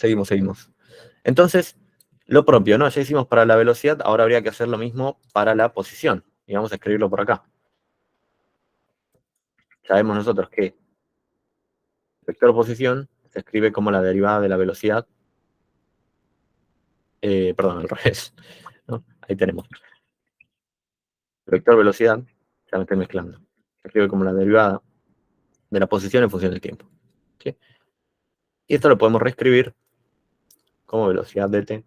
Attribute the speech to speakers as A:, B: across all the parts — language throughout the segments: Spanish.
A: Seguimos. Entonces, lo propio, ¿no? Ya hicimos para la velocidad, ahora habría que hacer lo mismo para la posición. Y vamos a escribirlo por acá. Sabemos nosotros que el vector posición se escribe como la derivada de la velocidad. Perdón, al revés, ¿no? Ahí tenemos. El vector velocidad, ya me estoy mezclando, se escribe como la derivada de la posición en función del tiempo. ¿Sí? Y esto lo podemos reescribir como velocidad dt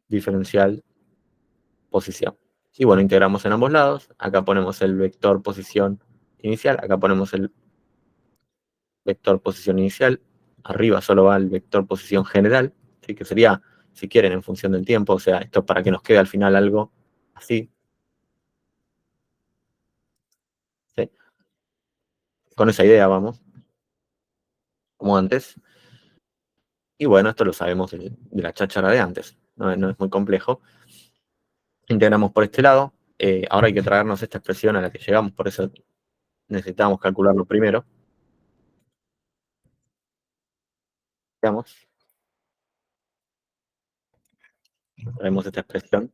A: diferencial posición. Y bueno, integramos en ambos lados. Acá ponemos el vector posición inicial, acá ponemos el vector posición inicial. Arriba solo va el vector posición general, ¿sí? Que sería, si quieren, en función del tiempo. O sea, esto para que nos quede al final algo así. ¿Sí? Con esa idea vamos, como antes. Y bueno, esto lo sabemos de la cháchara de antes. No es muy complejo. Integramos por este lado. Ahora hay que traernos esta expresión a la que llegamos, por eso necesitamos calcularlo primero. Veamos. Traemos esta expresión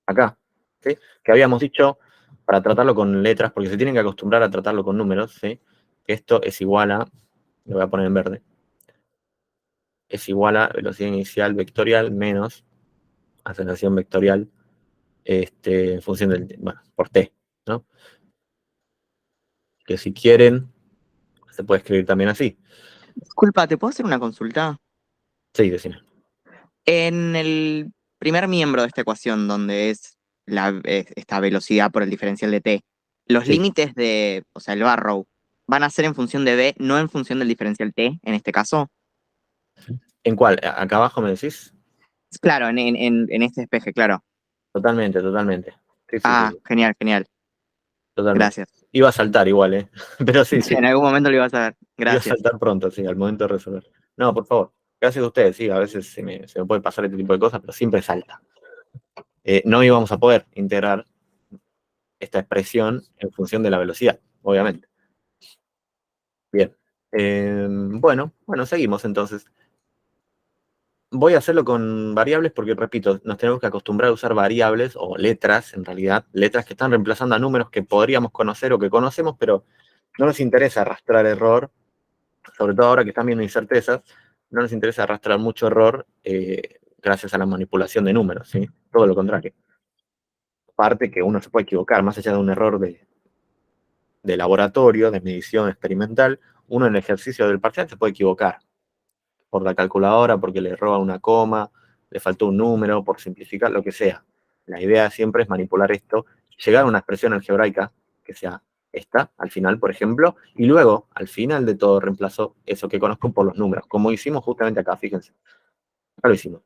A: acá, ¿sí? Que habíamos dicho para tratarlo con letras, porque se tienen que acostumbrar a tratarlo con números, ¿sí? Que esto es igual a, lo voy a poner en verde, es igual a velocidad inicial vectorial menos aceleración vectorial en función del, bueno, por t, ¿no? Que si quieren, se puede escribir también así.
B: Disculpa, ¿te puedo hacer una consulta?
A: Sí, decime.
B: En el primer miembro de esta ecuación, donde es esta velocidad por el diferencial de t, los
A: Sí.
B: límites de, o sea, el barrow, van a ser en función de b, no en función del diferencial t, en este caso.
A: ¿En cuál? ¿Acá abajo me decís?
B: Claro, en este espeje, claro.
A: Totalmente.
B: Ah,
A: Sí.
B: genial, genial.
A: Totalmente.
B: Gracias.
A: Iba a saltar igual, ¿eh? Pero sí.
B: En algún momento lo ibas a ver.
A: Iba a
B: Gracias.
A: saltar pronto, sí, al momento de resolver. No, por favor. Gracias a ustedes, sí, a veces se me puede pasar este tipo de cosas, pero siempre salta. No íbamos a poder integrar esta expresión en función de la velocidad, obviamente. Bien. Bueno, seguimos entonces. Voy a hacerlo con variables porque, repito, nos tenemos que acostumbrar a usar variables o letras, en realidad, letras que están reemplazando a números que podríamos conocer o que conocemos, pero no nos interesa arrastrar error, sobre todo ahora que están viendo incertezas, no nos interesa arrastrar mucho error gracias a la manipulación de números, ¿sí? Todo lo contrario. Aparte que uno se puede equivocar, más allá de un error de laboratorio, de medición experimental, uno en el ejercicio del parcial se puede equivocar por la calculadora, porque le roba una coma, le faltó un número, por simplificar, lo que sea. La idea siempre es manipular esto, llegar a una expresión algebraica que sea esta, al final, por ejemplo, y luego, al final de todo, reemplazo eso que conozco por los números, como hicimos justamente acá, fíjense. Acá lo hicimos.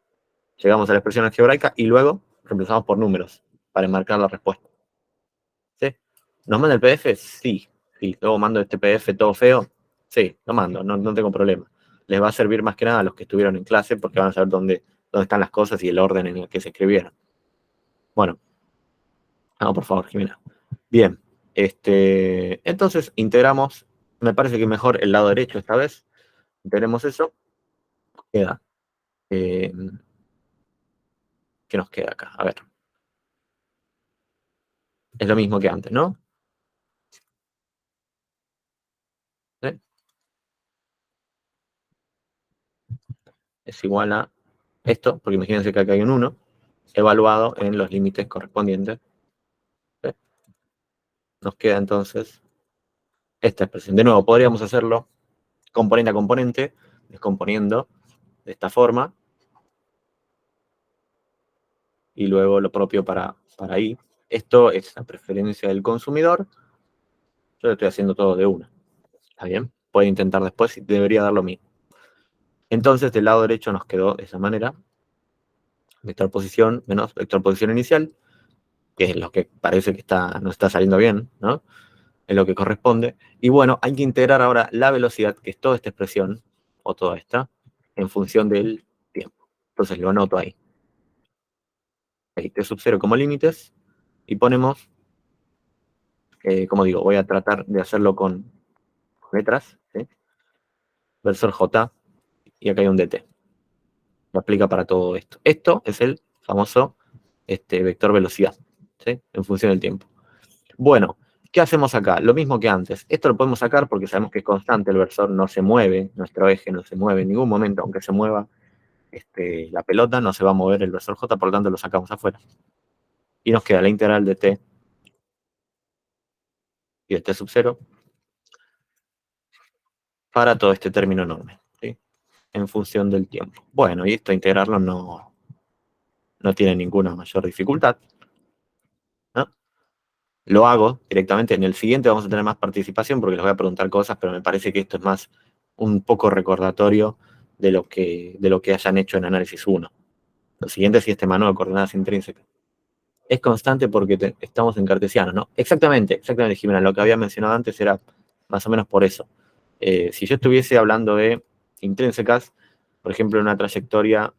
A: Llegamos a la expresión algebraica y luego reemplazamos por números para enmarcar la respuesta. ¿Sí? ¿Nos manda el PDF? Sí. Luego mando este PDF todo feo. Sí, lo mando, no tengo problema. Les va a servir más que nada a los que estuvieron en clase porque van a saber dónde están las cosas y el orden en el que se escribieron. Bueno, no, por favor, Jimena. Bien, entonces integramos, me parece que mejor el lado derecho esta vez. Integremos eso. Queda. ¿Qué nos queda acá? A ver. Es lo mismo que antes, ¿no? ¿Sí? Es igual a esto, porque imagínense que acá hay un 1, evaluado en los límites correspondientes. ¿Sí? Nos queda entonces esta expresión. De nuevo, podríamos hacerlo componente a componente, descomponiendo de esta forma, y luego lo propio para ahí. Esto es la preferencia del consumidor. Yo lo estoy haciendo todo de una. ¿Está bien? Puede intentar después y debería dar lo mismo. Entonces, del lado derecho nos quedó de esa manera. Vector posición menos vector posición inicial, que es lo que parece que no está saliendo bien, ¿no? Es lo que corresponde. Y bueno, hay que integrar ahora la velocidad, que es toda esta expresión, o toda esta, en función del tiempo. Entonces lo anoto ahí. T sub 0 como límites, y ponemos, como digo, voy a tratar de hacerlo con letras, ¿sí? Versor J, y acá hay un dt. Lo aplica para todo esto. Esto es el famoso vector velocidad, ¿sí? En función del tiempo. Bueno, ¿qué hacemos acá? Lo mismo que antes. Esto lo podemos sacar porque sabemos que es constante, el versor no se mueve, nuestro eje no se mueve en ningún momento, aunque se mueva la pelota, no se va a mover el versor j, por lo tanto lo sacamos afuera. Y nos queda la integral de t y de t sub 0 para todo este término enorme, ¿sí? En función del tiempo. Bueno, y esto integrarlo no tiene ninguna mayor dificultad, ¿no? Lo hago directamente. En el siguiente vamos a tener más participación porque les voy a preguntar cosas, pero me parece que esto es más un poco recordatorio de lo que hayan hecho en análisis 1. Lo siguiente es este manual de coordenadas intrínsecas. Es constante porque estamos en cartesiano, ¿no? Exactamente, Jimena. Lo que había mencionado antes era más o menos por eso. Si yo estuviese hablando de intrínsecas, por ejemplo, en una trayectoria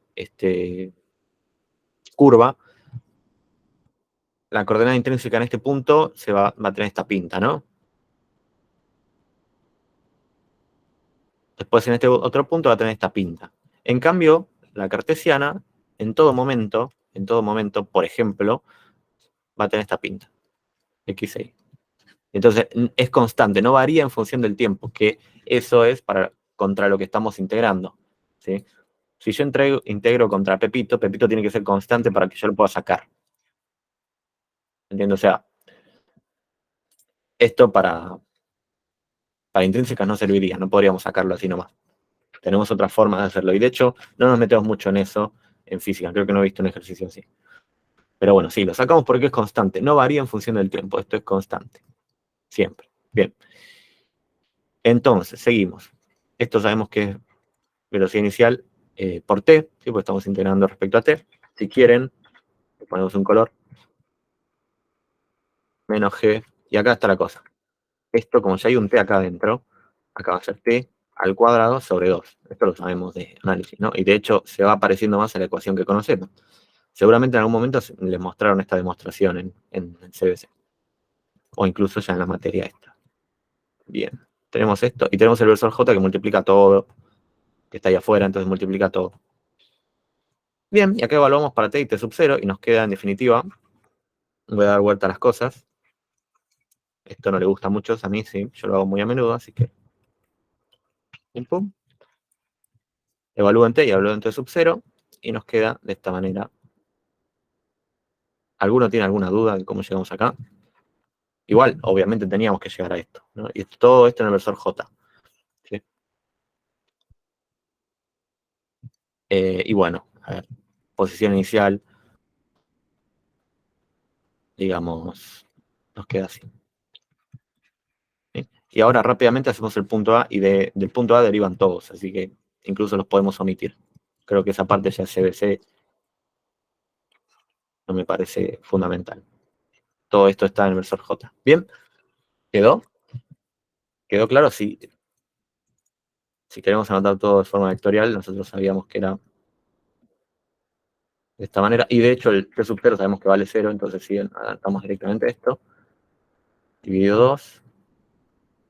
A: curva, la coordenada intrínseca en este punto va a tener esta pinta, ¿no? Después en este otro punto va a tener esta pinta. En cambio, la cartesiana, en todo momento, por ejemplo, va a tener esta pinta, x6. Entonces, es constante, no varía en función del tiempo, que eso es contra lo que estamos integrando, ¿sí? Si yo integro contra Pepito, Pepito tiene que ser constante para que yo lo pueda sacar. ¿Entiendes? O sea, esto para intrínsecas no serviría, no podríamos sacarlo así nomás. Tenemos otras formas de hacerlo. Y de hecho, no nos metemos mucho en eso en física. Creo que no he visto un ejercicio así. Pero bueno, sí, lo sacamos porque es constante. No varía en función del tiempo. Esto es constante. Siempre. Bien. Entonces, seguimos. Esto sabemos que es velocidad inicial por t, ¿sí? Porque estamos integrando respecto a t. Si quieren, le ponemos un color. Menos g. Y acá está la cosa. Esto, como ya hay un t acá adentro, acá va a ser t al cuadrado sobre 2. Esto lo sabemos de análisis, ¿no? Y de hecho se va pareciendo más a la ecuación que conocemos. Seguramente en algún momento les mostraron esta demostración en CBC. O incluso ya en la materia esta. Bien. Tenemos esto. Y tenemos el versor J que multiplica todo. Que está ahí afuera, entonces multiplica todo. Bien, y acá evaluamos para t y t sub 0. Y nos queda en definitiva. Voy a dar vuelta a las cosas. Esto no le gusta a muchos, a mí sí. Yo lo hago muy a menudo, así que. Pum. Evalúen t y evalúen t sub 0. Y nos queda de esta manera. ¿Alguno tiene alguna duda de cómo llegamos acá? Igual, obviamente teníamos que llegar a esto, ¿no? Y todo esto en el versor J. ¿Sí? Y bueno, a ver, posición inicial, digamos, nos queda así. ¿Sí? Y ahora rápidamente hacemos el punto A y del punto A derivan todos, así que incluso los podemos omitir. Creo que esa parte ya es CBC, no me parece fundamental. Todo esto está en el versor J. ¿Bien? ¿Quedó? ¿Quedó claro? Sí. Si queremos anotar todo de forma vectorial, nosotros sabíamos que era de esta manera. Y de hecho el t sub 0 sabemos que vale 0, entonces si adaptamos directamente esto. Dividido 2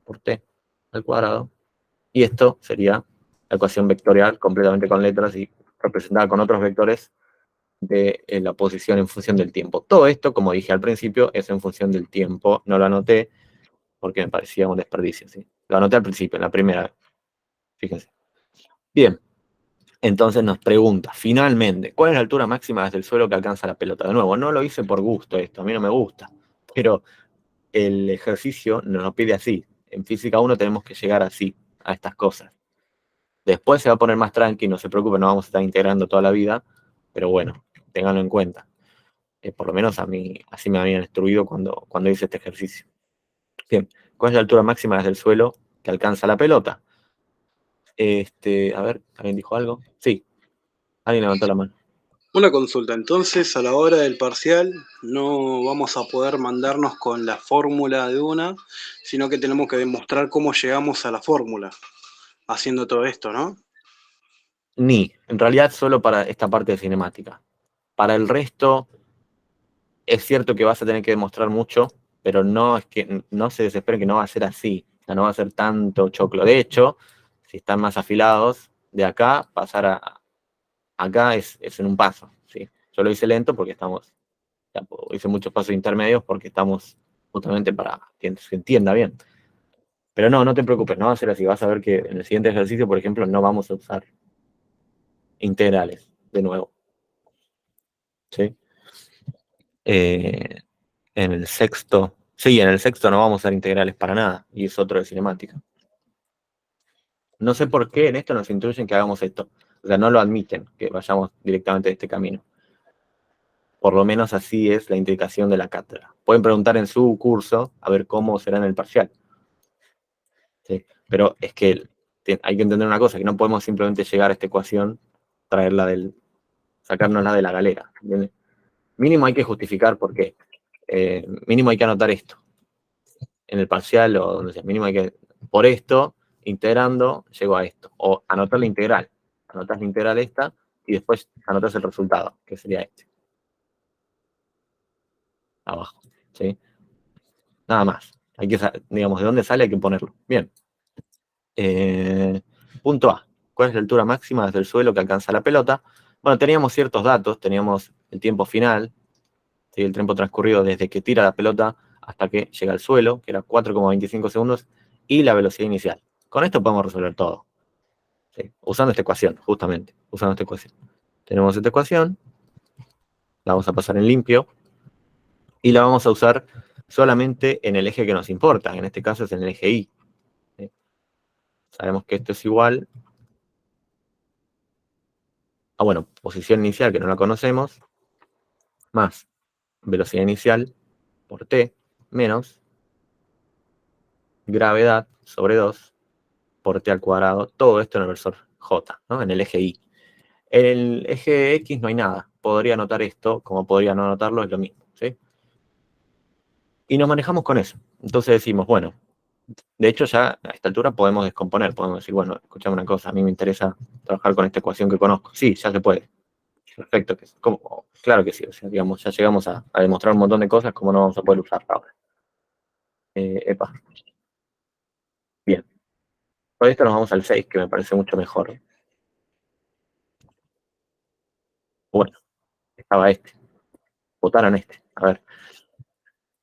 A: por t al cuadrado. Y esto sería la ecuación vectorial completamente con letras y representada con otros vectores de la posición en función del tiempo. Todo esto, como dije al principio, es en función del tiempo. No lo anoté porque me parecía un desperdicio. ¿Sí? Lo anoté al principio, en la primera. Fíjense. Bien. Entonces nos pregunta, finalmente, ¿cuál es la altura máxima desde el suelo que alcanza la pelota? De nuevo, no lo hice por gusto esto, a mí no me gusta, pero el ejercicio nos pide así. En física 1 tenemos que llegar así, a estas cosas. Después se va a poner más tranqui, no se preocupe, no vamos a estar integrando toda la vida, pero bueno, ténganlo en cuenta. Por lo menos a mí, así me habían instruido cuando hice este ejercicio. Bien, ¿cuál es la altura máxima desde el suelo que alcanza la pelota? A ver, ¿alguien dijo algo? Sí, alguien levantó la mano.
C: Una consulta, entonces a la hora del parcial no vamos a poder mandarnos con la fórmula de una, sino que tenemos que demostrar cómo llegamos a la fórmula, haciendo todo esto, ¿no?
A: En realidad solo para esta parte de cinemática. Para el resto, es cierto que vas a tener que demostrar mucho, pero no es que no se desesperen que no va a ser así. O sea, no va a ser tanto choclo. De hecho, si están más afilados, de acá pasar a acá es en un paso, ¿sí? Yo lo hice lento porque hice muchos pasos intermedios porque estamos justamente para que se entienda bien. Pero no te preocupes, no va a ser así. Vas a ver que en el siguiente ejercicio, por ejemplo, no vamos a usar integrales de nuevo. ¿Sí? En el sexto no vamos a usar integrales para nada, y es otro de cinemática. No sé por qué en esto nos instruyen que hagamos esto. O sea, no lo admiten, que vayamos directamente de este camino. Por lo menos así es la indicación de la cátedra. Pueden preguntar en su curso a ver cómo será en el parcial. ¿Sí? Pero es que hay que entender una cosa, que no podemos simplemente llegar a esta ecuación, sacárnosla de la galera. ¿Entiendes? Mínimo hay que justificar por qué. Mínimo hay que anotar esto. En el parcial o donde sea, mínimo hay que, por esto, integrando, llego a esto. O anotar la integral. Anotas la integral esta y después anotas el resultado, que sería este. Abajo. ¿Sí? Nada más. Hay que, digamos, de dónde sale hay que ponerlo. Bien. Punto A. ¿Cuál es la altura máxima desde el suelo que alcanza la pelota? Bueno, teníamos ciertos datos. Teníamos el tiempo final, ¿sí? El tiempo transcurrido desde que tira la pelota hasta que llega al suelo, que era 4,25 segundos, y la velocidad inicial. Con esto podemos resolver todo. ¿Sí? Usando esta ecuación, justamente. Usando esta ecuación. Tenemos esta ecuación. La vamos a pasar en limpio. Y la vamos a usar solamente en el eje que nos importa. En este caso es en el eje Y. ¿Sí? Sabemos que esto es igual a, bueno, posición inicial que no la conocemos, más velocidad inicial por t, menos gravedad sobre 2 por t al cuadrado, todo esto en el versor j, ¿no? En el eje y. En el eje x no hay nada. Podría anotar esto, como podría no anotarlo, es lo mismo, ¿sí? Y nos manejamos con eso. Entonces decimos, bueno, de hecho ya a esta altura podemos descomponer, podemos decir, bueno, escuchame una cosa, a mí me interesa trabajar con esta ecuación que conozco. Sí, ya se puede. Perfecto, claro que sí, o sea, digamos, ya llegamos a demostrar un montón de cosas, como no vamos a poder usarla ahora. Epa, bien. Por esto nos vamos al 6, que me parece mucho mejor. Bueno, estaba este. Votaron este. A ver,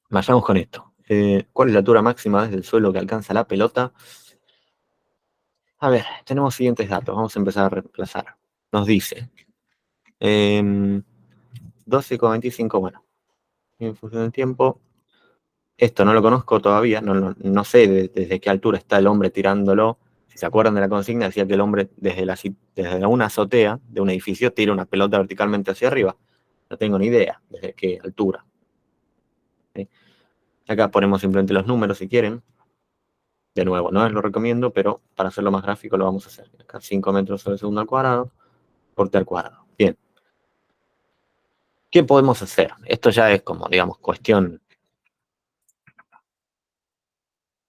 A: vayamos con esto. ¿Cuál es la altura máxima desde el suelo que alcanza la pelota? A ver, tenemos siguientes datos. Vamos a empezar a reemplazar. Nos dice 12,25, bueno, en función del tiempo. Esto no lo conozco todavía, no sé desde qué altura está el hombre tirándolo. Si se acuerdan de la consigna, decía que el hombre desde una azotea de un edificio tira una pelota verticalmente hacia arriba. No tengo ni idea desde qué altura. ¿Sí? Acá ponemos simplemente los números si quieren. De nuevo, no les lo recomiendo, pero para hacerlo más gráfico lo vamos a hacer. Acá 5 metros sobre segundo al cuadrado por t al cuadrado. Bien. ¿Qué podemos hacer? Esto ya es como, digamos, cuestión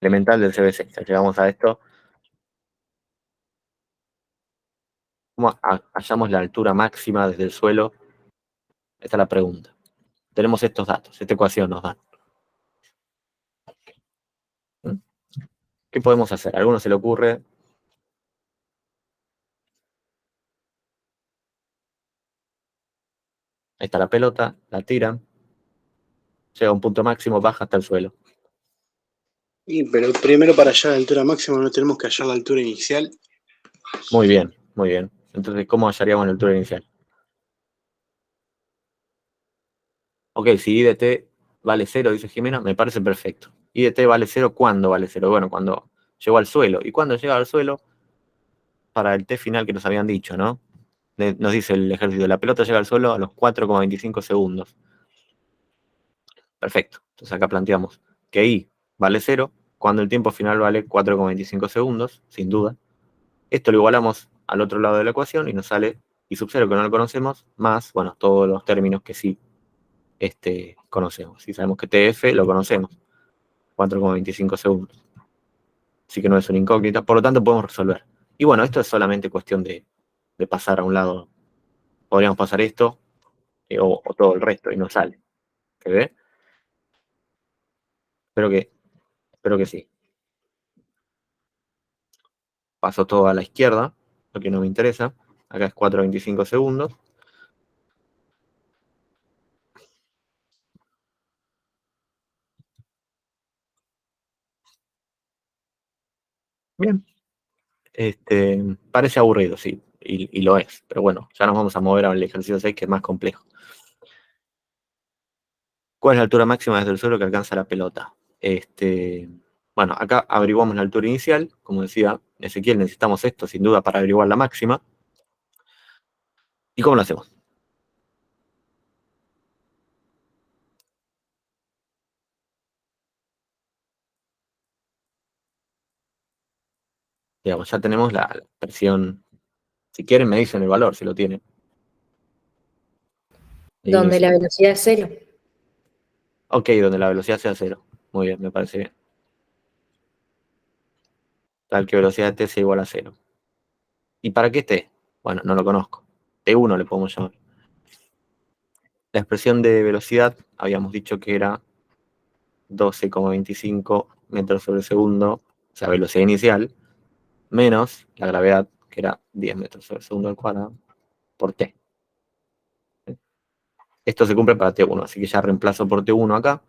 A: elemental del CBC. Ya llegamos a esto. ¿Cómo hallamos la altura máxima desde el suelo? Esta es la pregunta. Tenemos estos datos, esta ecuación nos da. ¿Qué podemos hacer? ¿A alguno se le ocurre? Ahí está la pelota, la tiran, llega a un punto máximo, baja hasta el suelo.
C: Pero primero para hallar la altura máxima no tenemos que hallar la altura inicial.
A: Muy bien, muy bien. Entonces, ¿cómo hallaríamos la altura inicial? Ok, si I de t vale 0, dice Jimena, me parece perfecto. I de t vale 0, ¿cuándo vale 0? Bueno, cuando llegó al suelo. ¿Y cuando llega al suelo? Para el t final que nos habían dicho, ¿no? Nos dice el ejercicio, la pelota llega al suelo a los 4,25 segundos. Perfecto. Entonces acá planteamos que I vale 0 cuando el tiempo final vale 4,25 segundos, sin duda. Esto lo igualamos al otro lado de la ecuación y nos sale I sub 0, que no lo conocemos, más, bueno, todos los términos que sí conocemos. Si sabemos que TF lo conocemos, 4,25 segundos. Así que no es una incógnita, por lo tanto podemos resolver. Y bueno, esto es solamente cuestión de pasar a un lado. Podríamos pasar esto o todo el resto y no sale. ¿Se ve? Espero que sí. Paso todo a la izquierda. lo que no me interesa. Acá es 4.25 segundos. Bien. Parece aburrido, sí, y lo es. Pero bueno, ya nos vamos a mover al ejercicio 6, que es más complejo. ¿Cuál es la altura máxima desde el suelo que alcanza la pelota? Bueno, acá averiguamos la altura inicial. Como decía Ezequiel, necesitamos esto sin duda para averiguar la máxima. ¿Y cómo lo hacemos? Digamos, ya tenemos la expresión. Si quieren, me dicen el valor, si lo tienen. Y me
D: Donde
A: dicen,
D: la velocidad es cero.
A: ok, donde la velocidad sea cero. Muy bien, me parece bien. Tal que velocidad de t sea igual a cero. ¿Y para qué t? Bueno, no lo conozco. T1 le podemos llamar. La expresión de velocidad habíamos dicho que era 12,25 metros sobre segundo, o sea, velocidad inicial, menos la gravedad, que era 10 metros sobre segundo al cuadrado, por t. Esto se cumple para t1, así que ya reemplazo por t1 acá.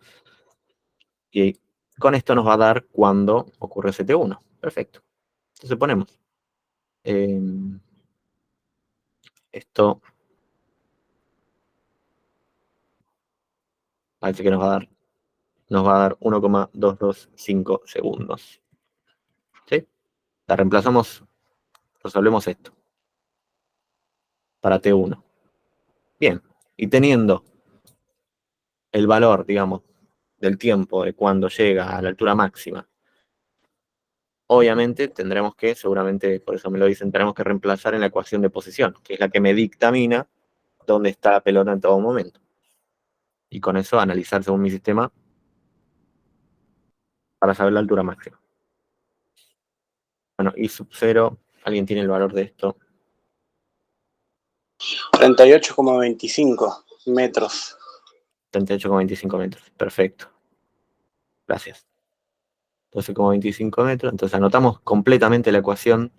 A: Y con esto nos va a dar cuando ocurre ese t1. Perfecto. Entonces ponemos esto, parece que nos va a dar 1,225 segundos. ¿Sí? La reemplazamos, resolvemos esto para t1. Bien, y teniendo el valor, digamos, del tiempo de cuando llega a la altura máxima, obviamente tendremos que, seguramente por eso me lo dicen, tenemos que reemplazar en la ecuación de posición, que es la que me dictamina dónde está la pelota en todo momento. Y con eso analizar según mi sistema para saber la altura máxima. Bueno, y sub 0, ¿alguien tiene el valor de esto?
C: 38,25 metros.
A: 38,25 metros. Perfecto. Gracias. 12,25 metros. Entonces anotamos completamente la ecuación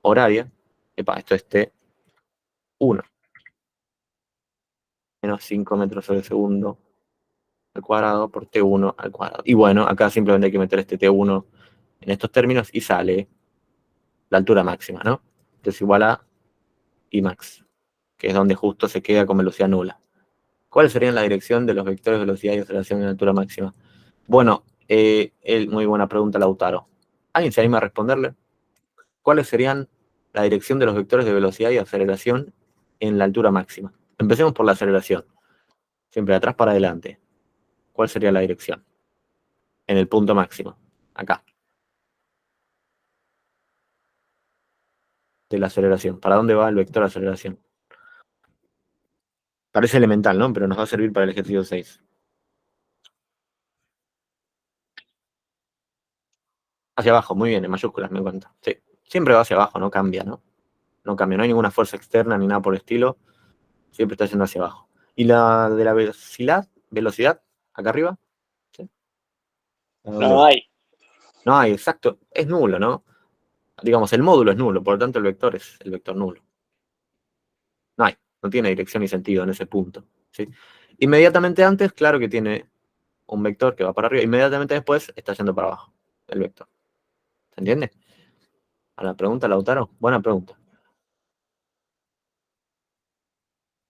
A: horaria. Epa, esto es T1. Menos 5 metros sobre segundo al cuadrado por T1 al cuadrado. Y bueno, acá simplemente hay que meter este T1 en estos términos y sale la altura máxima, ¿no? Entonces igual a Imax, que es donde justo se queda con velocidad nula. ¿Cuál sería la dirección de los vectores de velocidad y aceleración en altura máxima? Bueno, muy buena pregunta, Lautaro. ¿Alguien se anima a responderle? ¿Cuáles serían la dirección de los vectores de velocidad y aceleración en la altura máxima? Empecemos por la aceleración. Siempre de atrás para adelante. ¿Cuál sería la dirección? En el punto máximo. Acá. De la aceleración. ¿Para dónde va el vector de aceleración? Parece elemental, ¿no? Pero nos va a servir para el ejercicio 6. Hacia abajo, muy bien, en mayúsculas me cuenta. Sí. Siempre va hacia abajo, no cambia, ¿no? No cambia, no hay ninguna fuerza externa ni nada por el estilo. Siempre está yendo hacia abajo. ¿Y la de la velocidad? ¿Acá arriba? ¿Sí?
C: No hay.
A: No hay, exacto. Es nulo, ¿no? Digamos, el módulo es nulo, por lo tanto el vector es el vector nulo. No hay, no tiene dirección ni sentido en ese punto. ¿Sí? Inmediatamente antes, claro que tiene un vector que va para arriba. Inmediatamente después está yendo para abajo el vector. ¿Se entiende? A la pregunta, Lautaro. Buena pregunta.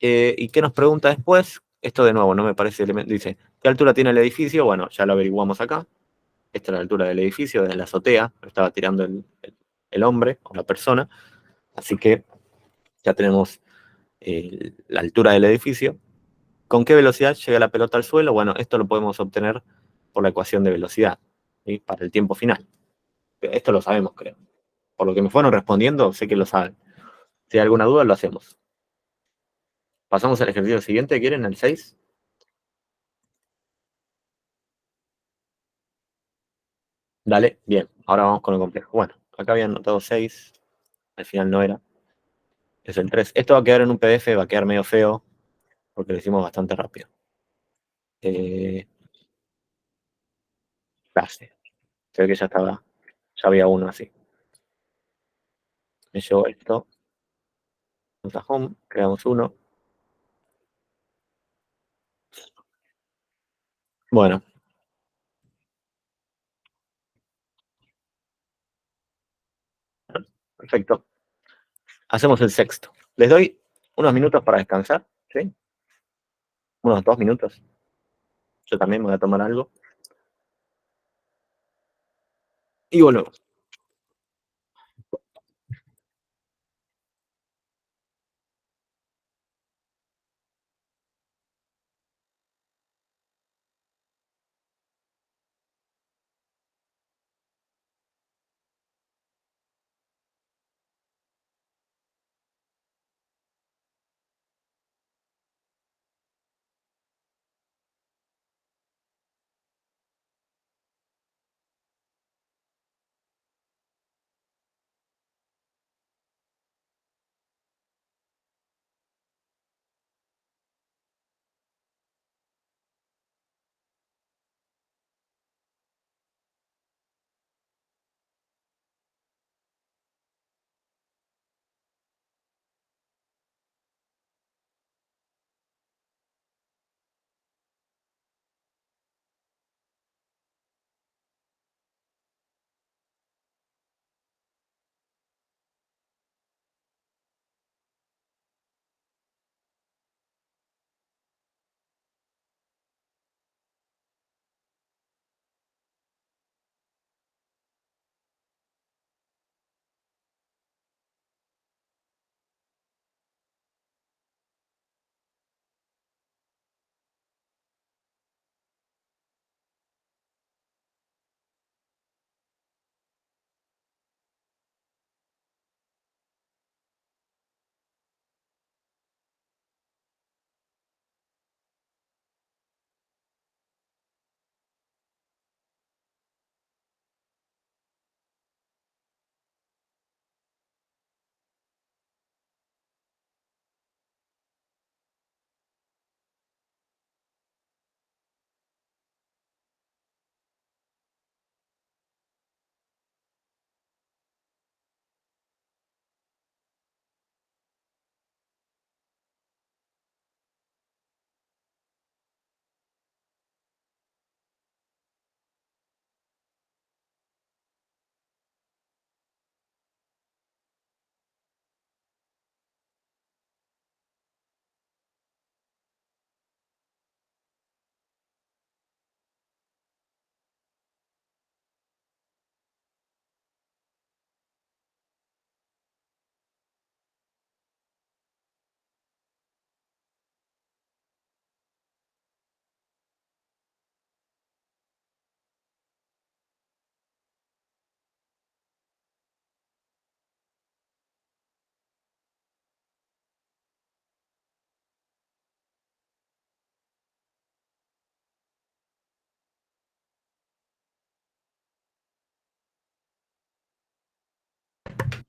A: ¿Y qué nos pregunta después? Esto de nuevo no me parece elemento. Dice, ¿qué altura tiene el edificio? Bueno, ya lo averiguamos acá. Esta es la altura del edificio, desde la azotea. Lo estaba tirando el hombre o la persona. Así que ya tenemos la altura del edificio. ¿Con qué velocidad llega la pelota al suelo? Bueno, esto lo podemos obtener por la ecuación de velocidad, ¿sí? Para el tiempo final. Esto lo sabemos, creo. Por lo que me fueron respondiendo, sé que lo saben. Si hay alguna duda, lo hacemos. Pasamos al ejercicio siguiente, ¿quieren? El 6. Dale, bien. Ahora vamos con lo complejo. Bueno, acá habían anotado 6. Al final no era. Es el 3. Esto va a quedar en un PDF, va a quedar medio feo, porque lo hicimos bastante rápido. Clase. Se ve que ya estaba, ya había uno así. Me llevo esto. Vamos a home, creamos uno. Bueno. Perfecto. Hacemos el sexto. Les doy unos minutos para descansar, ¿sí? Unos 2 minutos. Yo también me voy a tomar algo. Y volvemos.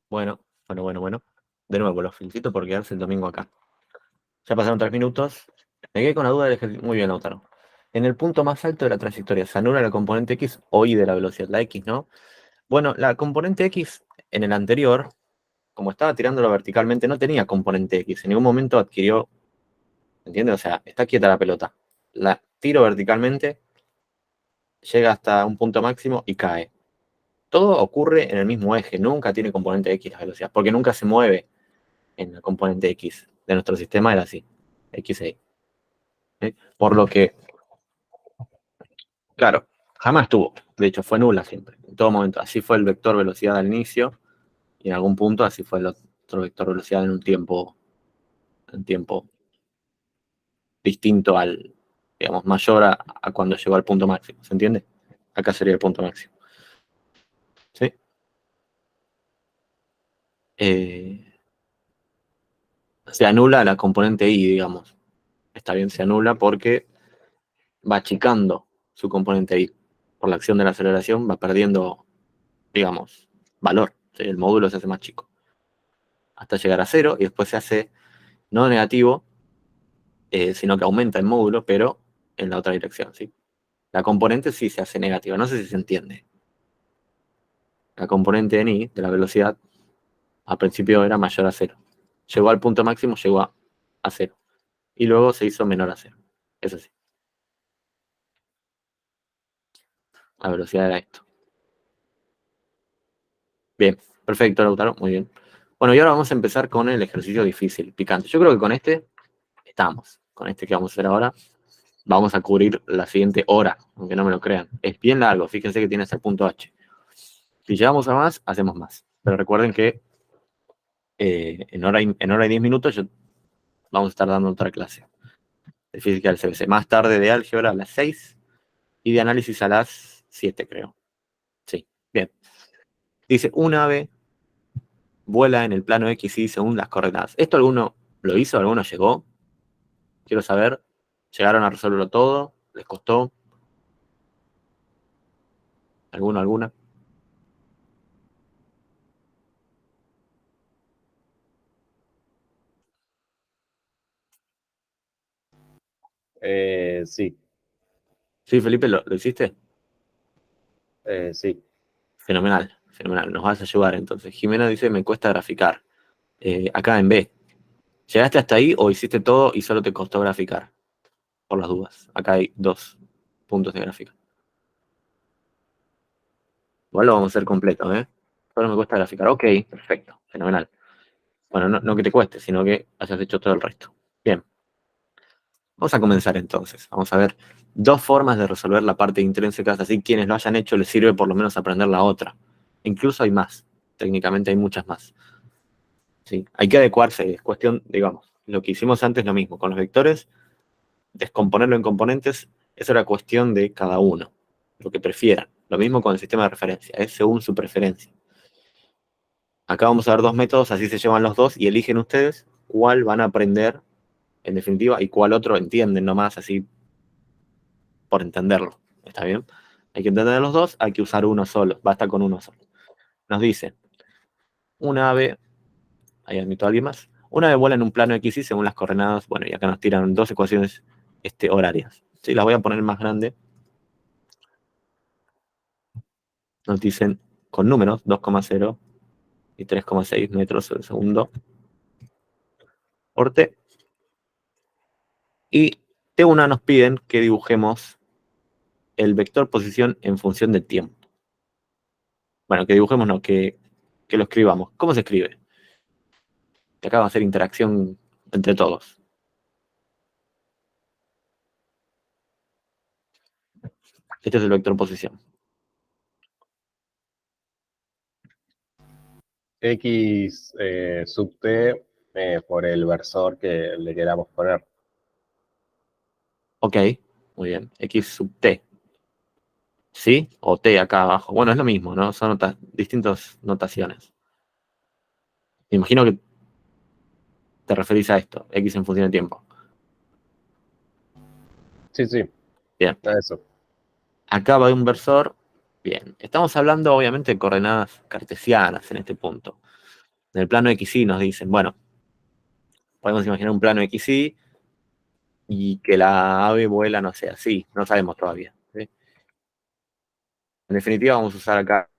A: Bueno. De nuevo, los felicito por quedarse el domingo acá. Ya pasaron 3 minutos. Me quedé con la duda del ejercicio. Muy bien, Lautaro. En el punto más alto de la trayectoria, ¿se anula la componente X o Y de la velocidad? La X, ¿no? Bueno, la componente X en el anterior, como estaba tirándolo verticalmente, no tenía componente X. En ningún momento adquirió, ¿entiendes? O sea, está quieta la pelota. La tiro verticalmente, llega hasta un punto máximo y cae. Todo ocurre en el mismo eje, nunca tiene componente X la velocidad, porque nunca se mueve en la componente X de nuestro sistema, era así, X e Y. Por lo que, claro, jamás tuvo. De hecho, fue nula siempre, en todo momento. Así fue el vector velocidad al inicio, y en algún punto así fue el otro vector velocidad en un tiempo distinto al, digamos, mayor a cuando llegó al punto máximo. ¿Se entiende? Acá sería el punto máximo. ¿Sí? Se anula la componente Y, digamos. Está bien, se anula porque va achicando su componente Y. Por la acción de la aceleración va perdiendo, digamos, valor. ¿Sí? El módulo se hace más chico. Hasta llegar a cero y después se hace no negativo, sino que aumenta el módulo, pero en la otra dirección. ¿Sí? La componente sí se hace negativa. No sé si se entiende. La componente en Y de la velocidad Al principio era mayor a 0. Llegó al punto máximo, llegó a 0. Y luego se hizo menor a 0. Es así. La velocidad era esto. Bien, perfecto, Lautaro, muy bien. Bueno, y ahora vamos a empezar con el ejercicio difícil, picante. Yo creo que con este estamos. Con este que vamos a hacer ahora, vamos a cubrir la siguiente hora, aunque no me lo crean. Es bien largo, fíjense que tiene hasta el punto H. Si llegamos a más, hacemos más. Pero recuerden que en hora y 10 minutos vamos a estar dando otra clase de física del CBC. Más tarde de álgebra a las 6 y de análisis a las 7, creo. Sí, bien. Dice, un ave vuela en el plano X y según las coordenadas. ¿Esto alguno lo hizo? ¿Alguno llegó? Quiero saber. ¿Llegaron a resolverlo todo? ¿Les costó? ¿Alguno, alguna?
D: Sí,
A: Sí, Felipe, ¿lo hiciste?
D: sí.
A: Fenomenal, fenomenal. Nos vas a ayudar entonces. Jimena dice, me cuesta graficar. Acá en B. ¿Llegaste hasta ahí o hiciste todo y solo te costó graficar? Por las dudas. Acá hay 2 puntos de gráfica. Igual lo vamos a hacer completo, ¿eh? Solo me cuesta graficar. Ok, perfecto, fenomenal. Bueno, no que te cueste, sino que hayas hecho todo el resto. Bien. Vamos a comenzar entonces. Vamos a ver 2 formas de resolver la parte intrínseca, así quienes lo hayan hecho les sirve por lo menos aprender la otra. Incluso hay más. Técnicamente hay muchas más. ¿Sí? Hay que adecuarse, es cuestión, digamos, lo que hicimos antes lo mismo, con los vectores, descomponerlo en componentes, eso era cuestión de cada uno, lo que prefieran. Lo mismo con el sistema de referencia, es según su preferencia. Acá vamos a ver 2 métodos, así se llevan los 2 y eligen ustedes cuál van a aprender en definitiva y cuál otro entienden nomás, así por entenderlo. ¿Está bien? Hay que entender los 2, hay que usar uno solo, basta con uno solo. Nos dice, un ave, ahí admito a alguien más, una ave vuela en un plano XY según las coordenadas, bueno, y acá nos tiran 2 ecuaciones horarias. Sí, las voy a poner más grande. Nos dicen con números 2,0 y 3,6 metros por segundo por T. Y T1 nos piden que dibujemos el vector posición en función del tiempo. Bueno, que dibujemos, no, que lo escribamos. ¿Cómo se escribe? Que acá va a ser interacción entre todos. Este es el vector posición.
D: X sub t por el versor que le queramos poner.
A: Ok, muy bien. X sub T. ¿Sí? O T acá abajo. Bueno, es lo mismo, ¿no? Son distintas notaciones. Me imagino que te referís a esto, X en función de tiempo.
D: Sí, sí,
A: Bien.
D: a eso.
A: Acá va un versor. Bien. Estamos hablando, obviamente, de coordenadas cartesianas en este punto. En el plano XY nos dicen, bueno, podemos imaginar un plano XY y que la ave vuela, no sé, así. No sabemos todavía. ¿Sí? En definitiva, vamos a usar acá,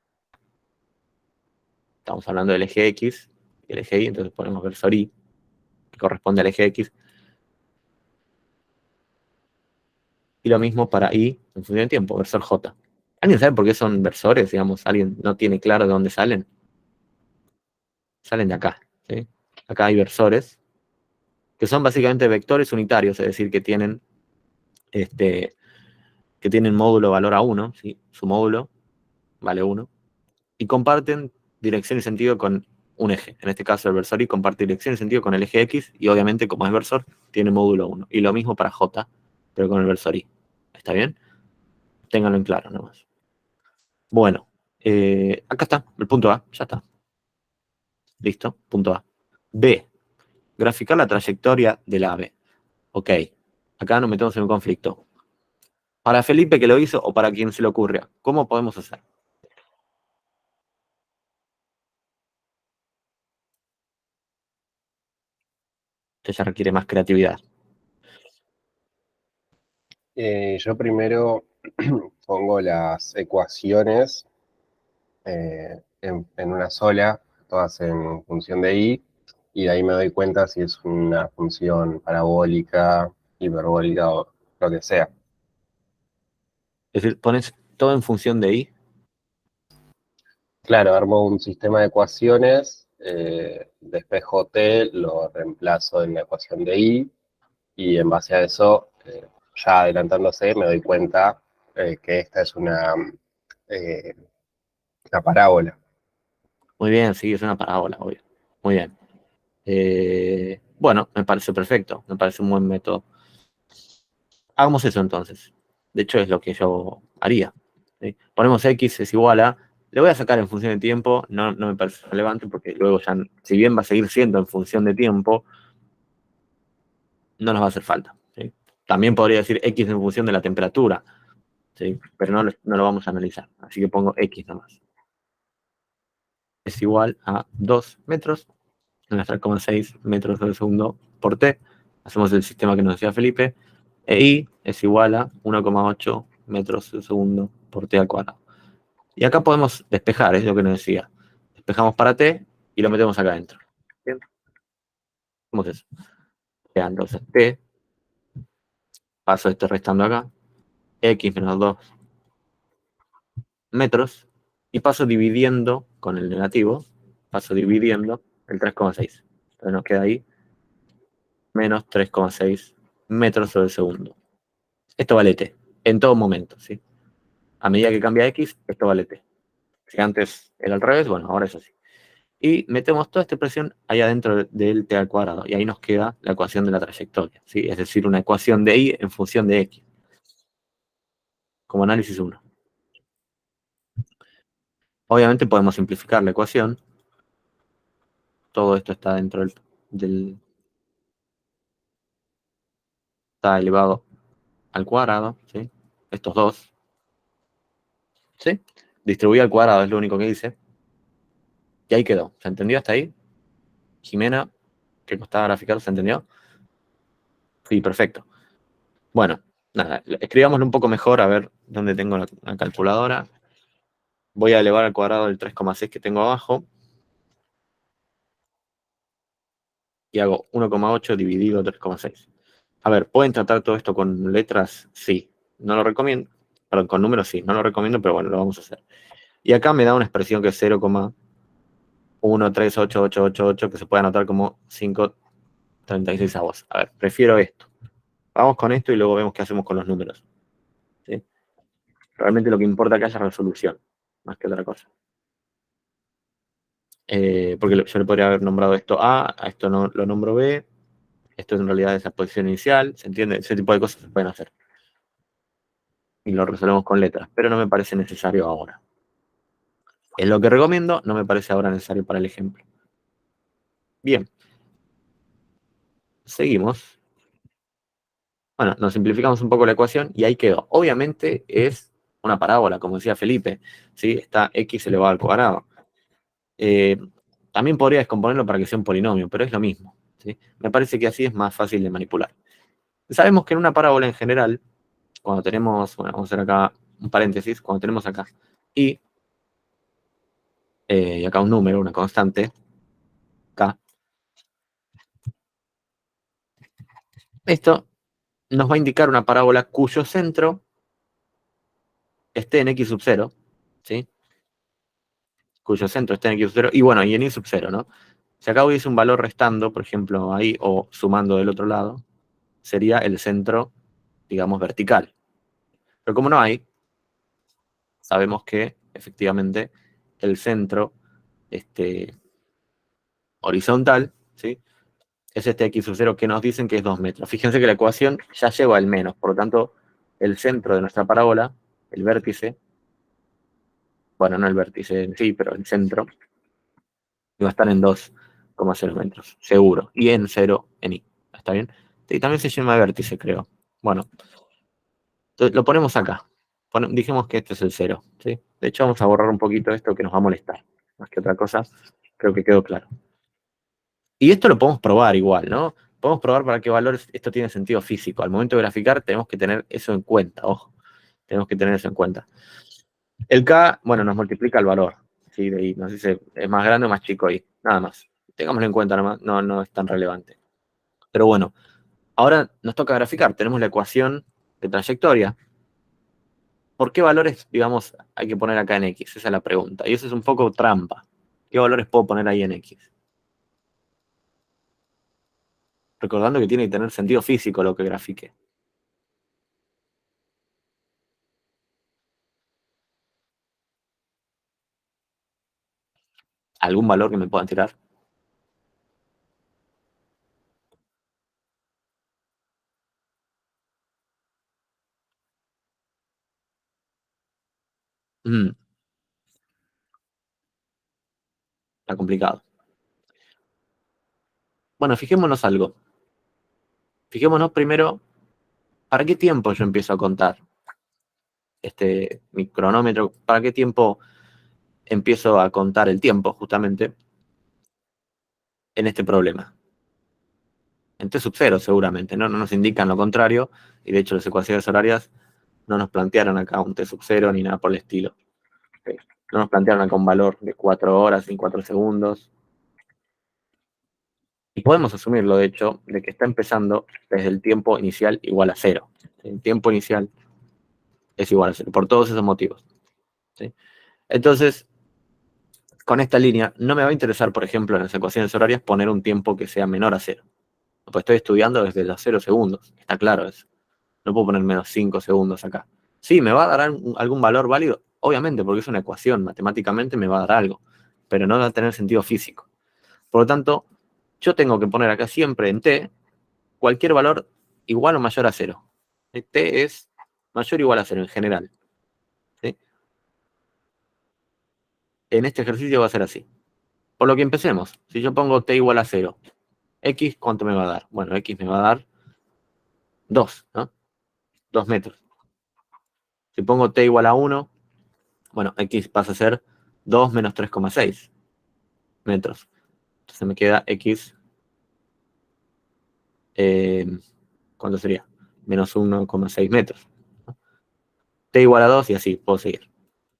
A: estamos hablando del eje X y el eje Y, entonces ponemos versor Y, que corresponde al eje X. Y lo mismo para Y en función de tiempo, versor J. ¿Alguien sabe por qué son versores? Digamos, ¿alguien no tiene claro de dónde salen? Salen de acá. ¿Sí? Acá hay versores, que son básicamente vectores unitarios, es decir, que tienen módulo valor a 1, ¿sí? Su módulo vale 1, y comparten dirección y sentido con un eje. En este caso, el versor Y comparte dirección y sentido con el eje X, y obviamente, como es versor, tiene módulo 1. Y lo mismo para J, pero con el versor Y. ¿Está bien? Ténganlo en claro, nomás. Bueno, acá está, el punto A, ya está. Listo, punto A. B, graficar la trayectoria del ave. Ok, acá nos metemos en un conflicto. Para Felipe que lo hizo o para quien se le ocurra, ¿cómo podemos hacer? Esto ya requiere más creatividad.
D: Yo primero pongo las ecuaciones en una sola, todas en función de y de ahí me doy cuenta si es una función parabólica, hiperbólica o lo que sea.
A: Es decir, pones todo en función de y.
D: Claro, armo un sistema de ecuaciones, despejo t, lo reemplazo en la ecuación de y en base a eso, ya adelantándose, me doy cuenta que esta es eh, una parábola.
A: Muy bien, sí, es una parábola, obvio. Muy bien. Bueno, me parece perfecto, me parece un buen método. Hagamos eso entonces. De hecho, es lo que yo haría. ¿Sí? Ponemos x es igual a... Le voy a sacar en función de tiempo, no me parece relevante porque luego ya, si bien va a seguir siendo en función de tiempo, no nos va a hacer falta. ¿Sí? También podría decir x en función de la temperatura, ¿sí? Pero no lo vamos a analizar. Así que pongo x nomás. Es igual a 2 metros, menos 3,6 metros por segundo por t. Hacemos el sistema que nos decía Felipe. E I es igual a 1,8 metros por segundo por t al cuadrado. Y acá podemos despejar, es lo que nos decía. Despejamos para t y lo metemos acá adentro. ¿Bien? Hacemos eso. Ya, entonces t, paso este restando acá, x menos 2 metros, y paso dividiendo con el negativo, paso dividiendo el 3,6. Entonces nos queda ahí menos 3,6 metros sobre segundo. Esto vale t, en todo momento, ¿sí? A medida que cambia x, esto vale t. Si antes era al revés, bueno, ahora es así. Y metemos toda esta expresión ahí adentro del t al cuadrado, y ahí nos queda la ecuación de la trayectoria, ¿sí? Es decir, una ecuación de y en función de x, como análisis 1. Obviamente podemos simplificar la ecuación. Todo esto está dentro está elevado al cuadrado, ¿sí? Estos dos, ¿sí? Distribuir al cuadrado es lo único que dice. Y ahí quedó. ¿Se entendió hasta ahí? Jimena, que costaba graficar, ¿se entendió? Sí, perfecto. Bueno, nada, escribámoslo un poco mejor, a ver dónde tengo la calculadora. Voy a elevar al cuadrado el 3,6 que tengo abajo. Y hago 1,8 dividido 3,6. A ver, ¿pueden tratar todo esto con letras? Sí. No lo recomiendo. Perdón, con números sí. No lo recomiendo, pero bueno, lo vamos a hacer. Y acá me da una expresión que es 0,138888, que se puede anotar como 5,36avos. A ver, prefiero esto. Vamos con esto y luego vemos qué hacemos con los números. ¿Sí? Realmente lo que importa es que haya resolución, más que otra cosa. Porque yo le podría haber nombrado esto A esto no lo nombro B, esto en realidad es la posición inicial, ¿se entiende? Ese tipo de cosas se pueden hacer. Y lo resolvemos con letras, pero no me parece necesario ahora. Es lo que recomiendo, no me parece ahora necesario para el ejemplo. Bien. Seguimos. Bueno, nos simplificamos un poco la ecuación y ahí quedó. Obviamente es una parábola, como decía Felipe, ¿sí? Está x elevado al cuadrado. También podría descomponerlo para que sea un polinomio, pero es lo mismo, ¿sí? Me parece que así es más fácil de manipular. Sabemos que en una parábola en general, cuando tenemos, bueno, vamos a hacer acá un paréntesis, cuando tenemos acá y acá un número, una constante, k, esto nos va a indicar una parábola cuyo centro esté en x sub 0, ¿sí? Cuyo centro esté en x sub 0, y bueno, y en y sub 0, ¿no? Si acá hubiese un valor restando, por ejemplo, ahí, o sumando del otro lado, sería el centro, digamos, vertical. Pero como no hay, sabemos que, efectivamente, el centro horizontal, ¿sí? Es este x sub 0 que nos dicen que es 2 metros. Fíjense que la ecuación ya lleva el menos, por lo tanto, el centro de nuestra parábola, el vértice, bueno, no el vértice en sí, pero el centro, va a estar en 2,0 metros, seguro, y en 0 en y. ¿Está bien? Y también se llama vértice, creo. Bueno, entonces lo ponemos acá. Dijimos que este es el 0, ¿sí? De hecho, vamos a borrar un poquito esto que nos va a molestar. Más que otra cosa, creo que quedó claro. Y esto lo podemos probar igual, ¿no? Podemos probar para qué valores esto tiene sentido físico. Al momento de graficar tenemos que tener eso en cuenta, ojo. Tenemos que tener eso en cuenta. El K, bueno, nos multiplica el valor, ¿sí? De I. Nos dice, es más grande o más chico I. Nada más. Tengámoslo en cuenta nomás, no es tan relevante. Pero bueno, ahora nos toca graficar. Tenemos la ecuación de trayectoria. ¿Por qué valores, digamos, hay que poner acá en X? Esa es la pregunta. Y eso es un poco trampa. ¿Qué valores puedo poner ahí en X? Recordando que tiene que tener sentido físico lo que grafique. ¿Algún valor que me puedan tirar? Está complicado. Bueno, fijémonos algo. Fijémonos primero, ¿para qué tiempo yo empiezo a contar? Mi cronómetro, ¿para qué tiempo empiezo a contar el tiempo, justamente, en este problema? En T sub 0, seguramente, ¿no? No nos indican lo contrario, y de hecho las ecuaciones horarias no nos plantearon acá un T sub 0 ni nada por el estilo. No nos plantearon acá un valor de 4 horas y 4 segundos. Y podemos asumirlo, de hecho, de que está empezando desde el tiempo inicial igual a 0. El tiempo inicial es igual a 0, por todos esos motivos. ¿Sí? Entonces, con esta línea, no me va a interesar, por ejemplo, en las ecuaciones horarias, poner un tiempo que sea menor a 0. Pues estoy estudiando desde los 0 segundos, está claro eso. No puedo poner menos 5 segundos acá. Sí, ¿me va a dar algún valor válido? Obviamente, porque es una ecuación, matemáticamente me va a dar algo, pero no va a tener sentido físico. Por lo tanto, yo tengo que poner acá siempre en t cualquier valor igual o mayor a 0. T es mayor o igual a 0 en general. ¿Sí? En este ejercicio va a ser así. Por lo que empecemos. Si yo pongo t igual a 0, x, ¿cuánto me va a dar? Bueno, x me va a dar 2, ¿no? 2 metros. Si pongo t igual a 1, bueno, x pasa a ser 2 menos 3,6 metros. Entonces me queda x, ¿cuánto sería? Menos 1,6 metros. ¿No? T igual a 2 y así puedo seguir.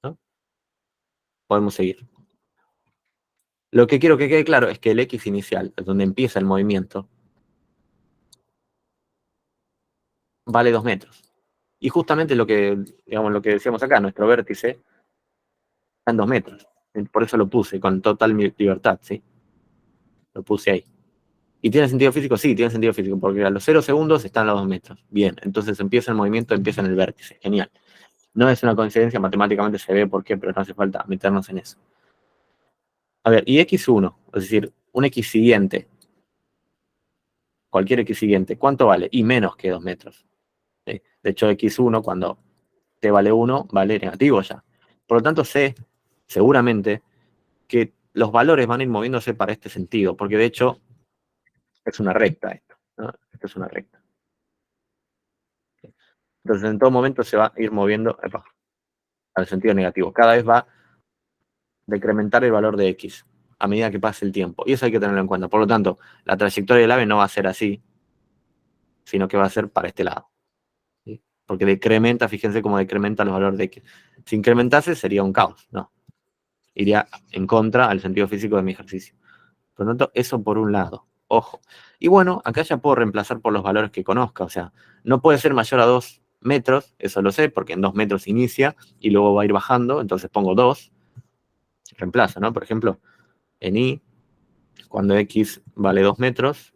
A: ¿No? Podemos seguir. Lo que quiero que quede claro es que el x inicial, donde empieza el movimiento, vale 2 metros. Y justamente lo que decíamos acá, nuestro vértice está en 2 metros. Por eso lo puse con total libertad, ¿sí? Lo puse ahí. ¿Y tiene sentido físico? Sí, tiene sentido físico, porque a los 0 segundos están a 2 metros. Bien, entonces empieza el movimiento, empieza en el vértice. Genial. No es una coincidencia, matemáticamente se ve por qué, pero no hace falta meternos en eso. A ver, y x1, es decir, un x siguiente, cualquier x siguiente, ¿cuánto vale? Y menos que 2 metros. ¿Sí? De hecho, x1, cuando t vale 1, vale negativo ya. Por lo tanto, sé seguramente que los valores van a ir moviéndose para este sentido, porque de hecho es una recta esto, ¿no? Esto es una recta. Entonces, en todo momento se va a ir moviendo al sentido negativo. Cada vez va a decrementar el valor de x a medida que pase el tiempo. Y eso hay que tenerlo en cuenta. Por lo tanto, la trayectoria del ave no va a ser así, sino que va a ser para este lado. ¿Sí? Porque decrementa, fíjense cómo decrementa los valores de x. Si incrementase sería un caos, ¿no? Iría en contra al sentido físico de mi ejercicio. Por lo tanto, eso por un lado. Ojo. Y bueno, acá ya puedo reemplazar por los valores que conozca. O sea, no puede ser mayor a 2 metros, eso lo sé, porque en 2 metros inicia y luego va a ir bajando, entonces pongo 2, reemplazo, ¿no? Por ejemplo, en y, cuando x vale 2 metros,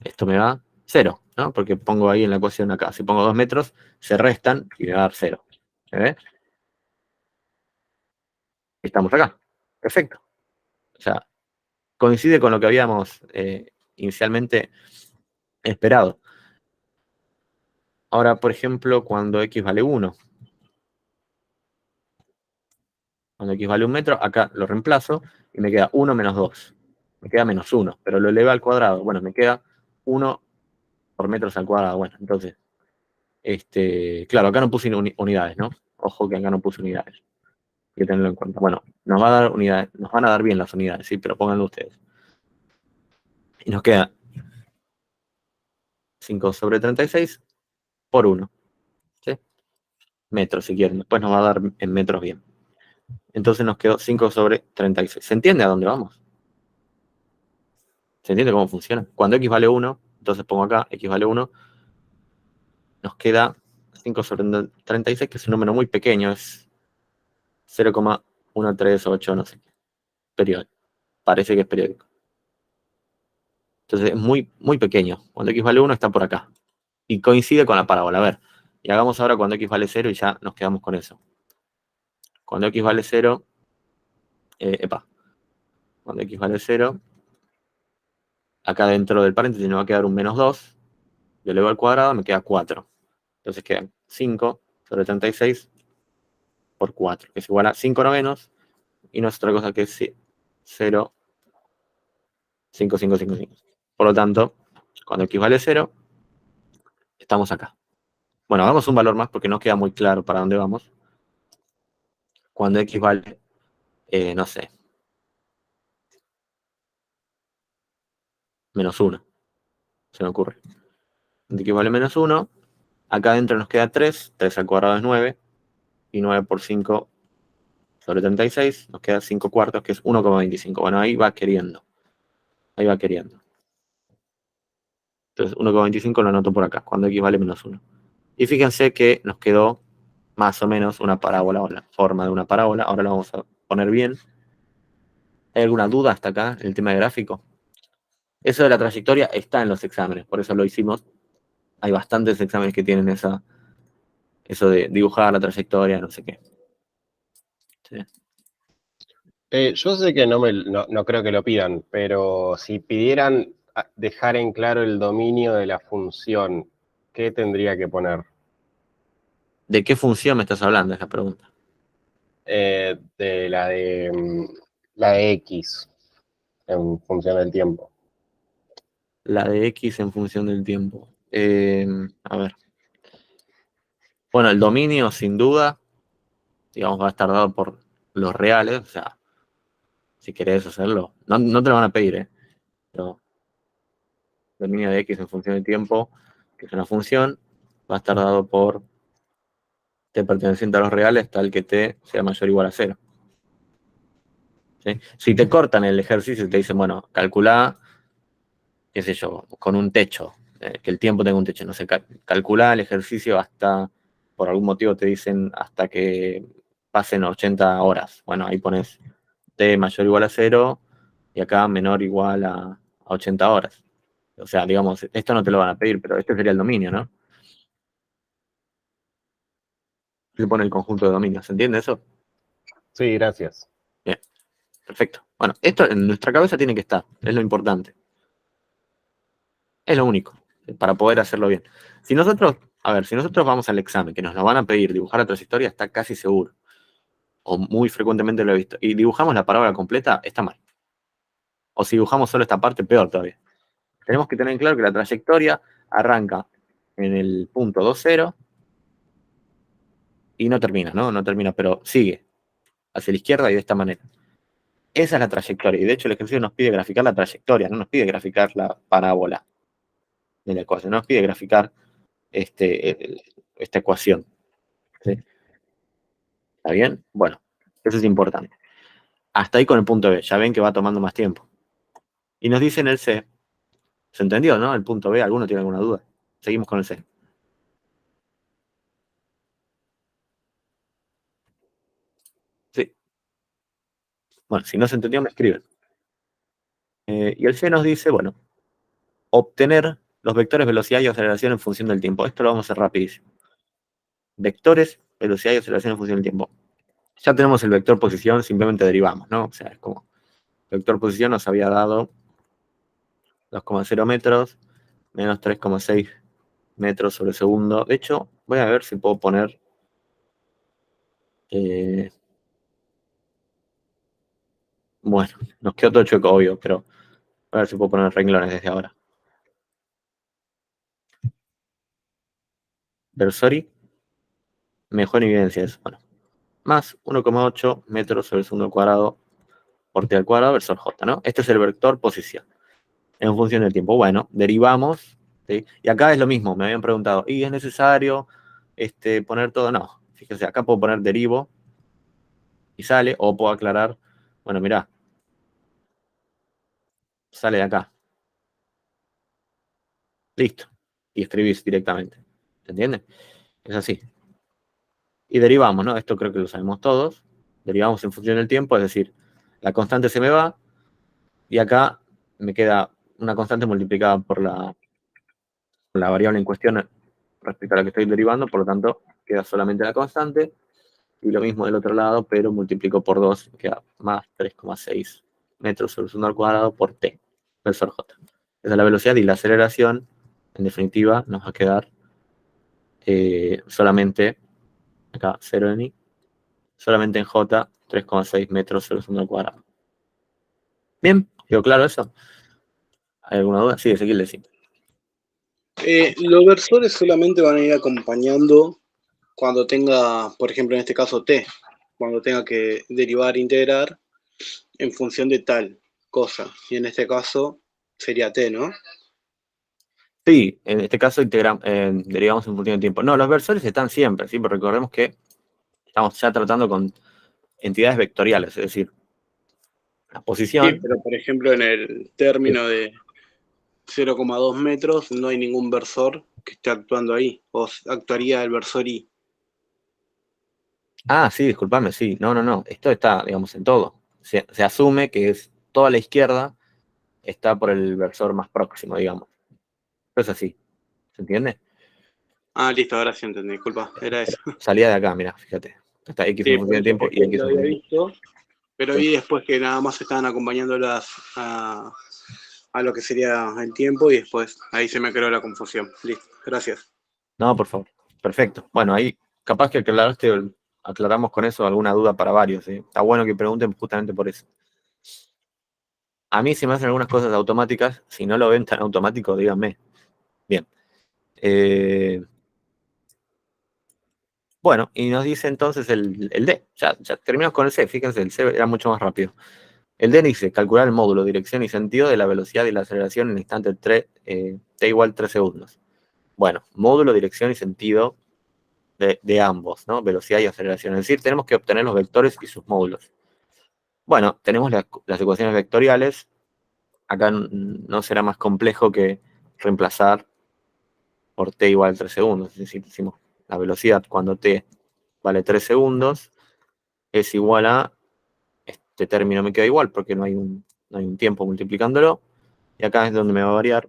A: esto me da 0, ¿no? Porque pongo ahí en la ecuación acá, si pongo 2 metros, se restan y me va a dar 0. ¿Se ve? Estamos acá. Perfecto. O sea, coincide con lo que habíamos inicialmente esperado. Ahora, por ejemplo, cuando x vale 1. Cuando x vale 1 metro, acá lo reemplazo y me queda 1 menos 2. Me queda menos 1, pero lo elevé al cuadrado. Bueno, me queda 1 por metros al cuadrado. Bueno, entonces, claro, acá no puse unidades, ¿no? Ojo que acá no puse unidades. Hay que tenerlo en cuenta. Bueno, nos va a dar unidades, nos van a dar bien las unidades, sí, pero pónganlo ustedes. Y nos queda 5 sobre 36 por 1. ¿Sí? Metros, si quieren. Después nos va a dar en metros bien. Entonces nos quedó 5 sobre 36. ¿Se entiende a dónde vamos? ¿Se entiende cómo funciona? Cuando x vale 1, entonces pongo acá, x vale 1, nos queda 5 sobre 36, que es un número muy pequeño, es 0,138, no sé qué. Periódico. Parece que es periódico. Entonces es muy, muy pequeño. Cuando x vale 1 está por acá. Y coincide con la parábola. A ver, y hagamos ahora cuando x vale 0 y ya nos quedamos con eso. Cuando x vale 0, cuando x vale 0, acá dentro del paréntesis me va a quedar un menos 2, yo elevo al cuadrado, me queda 4. Entonces quedan 5 sobre 36 por 4, que es igual a 5 novenos, y no es otra cosa que 0, 5, 5, 5, 5. Por lo tanto, cuando x vale 0, estamos acá. Bueno, hagamos un valor más porque no queda muy claro para dónde vamos. Cuando x vale, no sé, menos 1, se me ocurre. Cuando x vale menos 1, acá adentro nos queda 3, 3 al cuadrado es 9, y 9 por 5 sobre 36, nos queda 5 cuartos, que es 1,25. Bueno, ahí va queriendo. Ahí va queriendo. Entonces 1,25 lo anoto por acá, cuando x vale menos 1. Y fíjense que nos quedó más o menos una parábola, o la forma de una parábola. Ahora lo vamos a poner bien. ¿Hay alguna duda hasta acá en el tema de gráfico? Eso de la trayectoria está en los exámenes, por eso lo hicimos. Hay bastantes exámenes que tienen eso de dibujar la trayectoria, no sé qué. Sí.
D: Yo sé que no creo que lo pidan, pero si pidieran dejar en claro el dominio de la función, ¿qué tendría que poner?
A: ¿De qué función me estás hablando? Es la pregunta.
D: De la de X en función del tiempo.
A: La de X en función del tiempo. A ver. Bueno, el dominio, sin duda, digamos, va a estar dado por los reales, o sea, si querés hacerlo, no te lo van a pedir, pero el dominio de X en función del tiempo, que es una función, va a estar dado por t perteneciente a los reales, tal que t sea mayor o igual a 0. ¿Sí? Si te cortan el ejercicio y te dicen, bueno, calcula, qué sé yo, con un techo, que el tiempo tenga un techo, no sé, calcula el ejercicio hasta, por algún motivo te dicen hasta que pasen 80 horas. Bueno, ahí pones t mayor o igual a 0 y acá menor o igual a 80 horas. O sea, digamos, esto no te lo van a pedir, pero este sería el dominio, ¿no? Se pone el conjunto de dominios, ¿se entiende eso?
D: Sí, gracias.
A: Bien, perfecto. Bueno, esto en nuestra cabeza tiene que estar, es lo importante. Es lo único, para poder hacerlo bien. Si nosotros vamos al examen, que nos lo van a pedir dibujar la trayectoria, está casi seguro. O muy frecuentemente lo he visto. Y dibujamos la parábola completa, está mal. O si dibujamos solo esta parte, peor todavía. Tenemos que tener claro que la trayectoria arranca en el punto 2,0 y no termina, ¿no? No termina, pero sigue hacia la izquierda y de esta manera. Esa es la trayectoria. Y de hecho el ejercicio nos pide graficar la trayectoria, no nos pide graficar la parábola de la ecuación, no nos pide graficar esta ecuación. ¿Sí? ¿Está bien? Bueno, eso es importante. Hasta ahí con el punto B. Ya ven que va tomando más tiempo. Y nos dice en el C. ¿Se entendió, no? El punto B. ¿Alguno tiene alguna duda? Seguimos con el C. Sí. Bueno, si no se entendió, me escriben. Y el C nos dice, bueno, obtener los vectores velocidad y aceleración en función del tiempo. Esto lo vamos a hacer rapidísimo. Vectores, velocidad y aceleración en función del tiempo. Ya tenemos el vector posición, simplemente derivamos, ¿no? O sea, es como, el vector posición nos había dado 2,0 metros, menos 3,6 metros sobre segundo. De hecho, voy a ver si puedo poner... bueno, nos quedó todo chueco, obvio, pero a ver si puedo poner renglones desde ahora. Versori, mejor evidencia es, bueno, más 1,8 metros sobre segundo al cuadrado por t al cuadrado versor j, ¿no? Este es el vector posición en función del tiempo. Bueno, derivamos, ¿sí? Y acá es lo mismo, me habían preguntado, ¿y es necesario poner todo? No, fíjense, acá puedo poner derivo y sale, o puedo aclarar, bueno, mirá, sale de acá. Listo. Y escribís directamente. ¿Se entiende? Es así. Y derivamos, ¿no? Esto creo que lo sabemos todos. Derivamos en función del tiempo, es decir, la constante se me va y acá me queda una constante multiplicada por la variable en cuestión respecto a la que estoy derivando, por lo tanto, queda solamente la constante. Y lo mismo del otro lado, pero multiplico por 2, queda más 3,6 metros sobre segundo al cuadrado por t, versor j. Esa es la velocidad y la aceleración, en definitiva, nos va a quedar solamente, acá 0 en i, solamente en j, 3,6 metros sobre segundo al cuadrado. Bien, ¿quedó claro eso? ¿Hay alguna duda? Sí, Ezequiel, sí.
C: Los versores solamente van a ir acompañando cuando tenga, por ejemplo, en este caso t, cuando tenga que derivar, integrar en función de tal cosa. Y en este caso sería t, ¿no?
A: Sí, en este caso derivamos en función de tiempo. No, los versores están siempre, ¿sí? Pero recordemos que estamos ya tratando con entidades vectoriales, es decir, la posición.
C: Sí, pero por ejemplo en el término de 0,2 metros no hay ningún versor que esté actuando ahí, o actuaría el versor i.
A: Ah, sí, discúlpame, sí. No. Esto está, digamos, en todo. Se asume que es toda la izquierda está por el versor más próximo, digamos. Eso es así. ¿Se entiende?
C: Ah, listo, ahora sí entendí, disculpa, era eso.
A: Salía de acá, mira, fíjate. Está X
C: Sí,
A: en
C: por
A: función de
C: eso
A: tiempo
C: es
A: y
C: que
A: X
C: lo
A: en
C: había
A: función de...
C: visto, pero
A: Sí.
C: vi después que nada más estaban acompañando a lo que sería el tiempo y después ahí se me creó la confusión. Listo, gracias.
A: No, por favor. Perfecto. Bueno, ahí capaz que aclaramos con eso alguna duda para varios. ¿Sí? Está bueno que pregunten justamente por eso. A mí se me hacen algunas cosas automáticas. Si no lo ven tan automático, díganme. Bien. Bueno, y nos dice entonces el D. Ya terminamos con el C. Fíjense, el C era mucho más rápido. El D dice calcular el módulo, dirección y sentido de la velocidad y la aceleración en el instante t igual 3 segundos. Bueno, módulo, dirección y sentido de ambos, ¿no? Velocidad y aceleración. Es decir, tenemos que obtener los vectores y sus módulos. Bueno, tenemos las ecuaciones vectoriales. Acá no será más complejo que reemplazar por t igual 3 segundos. Es decir, decimos la velocidad cuando t vale 3 segundos es igual a, este término me queda igual porque no hay un tiempo multiplicándolo. Y acá es donde me va a variar.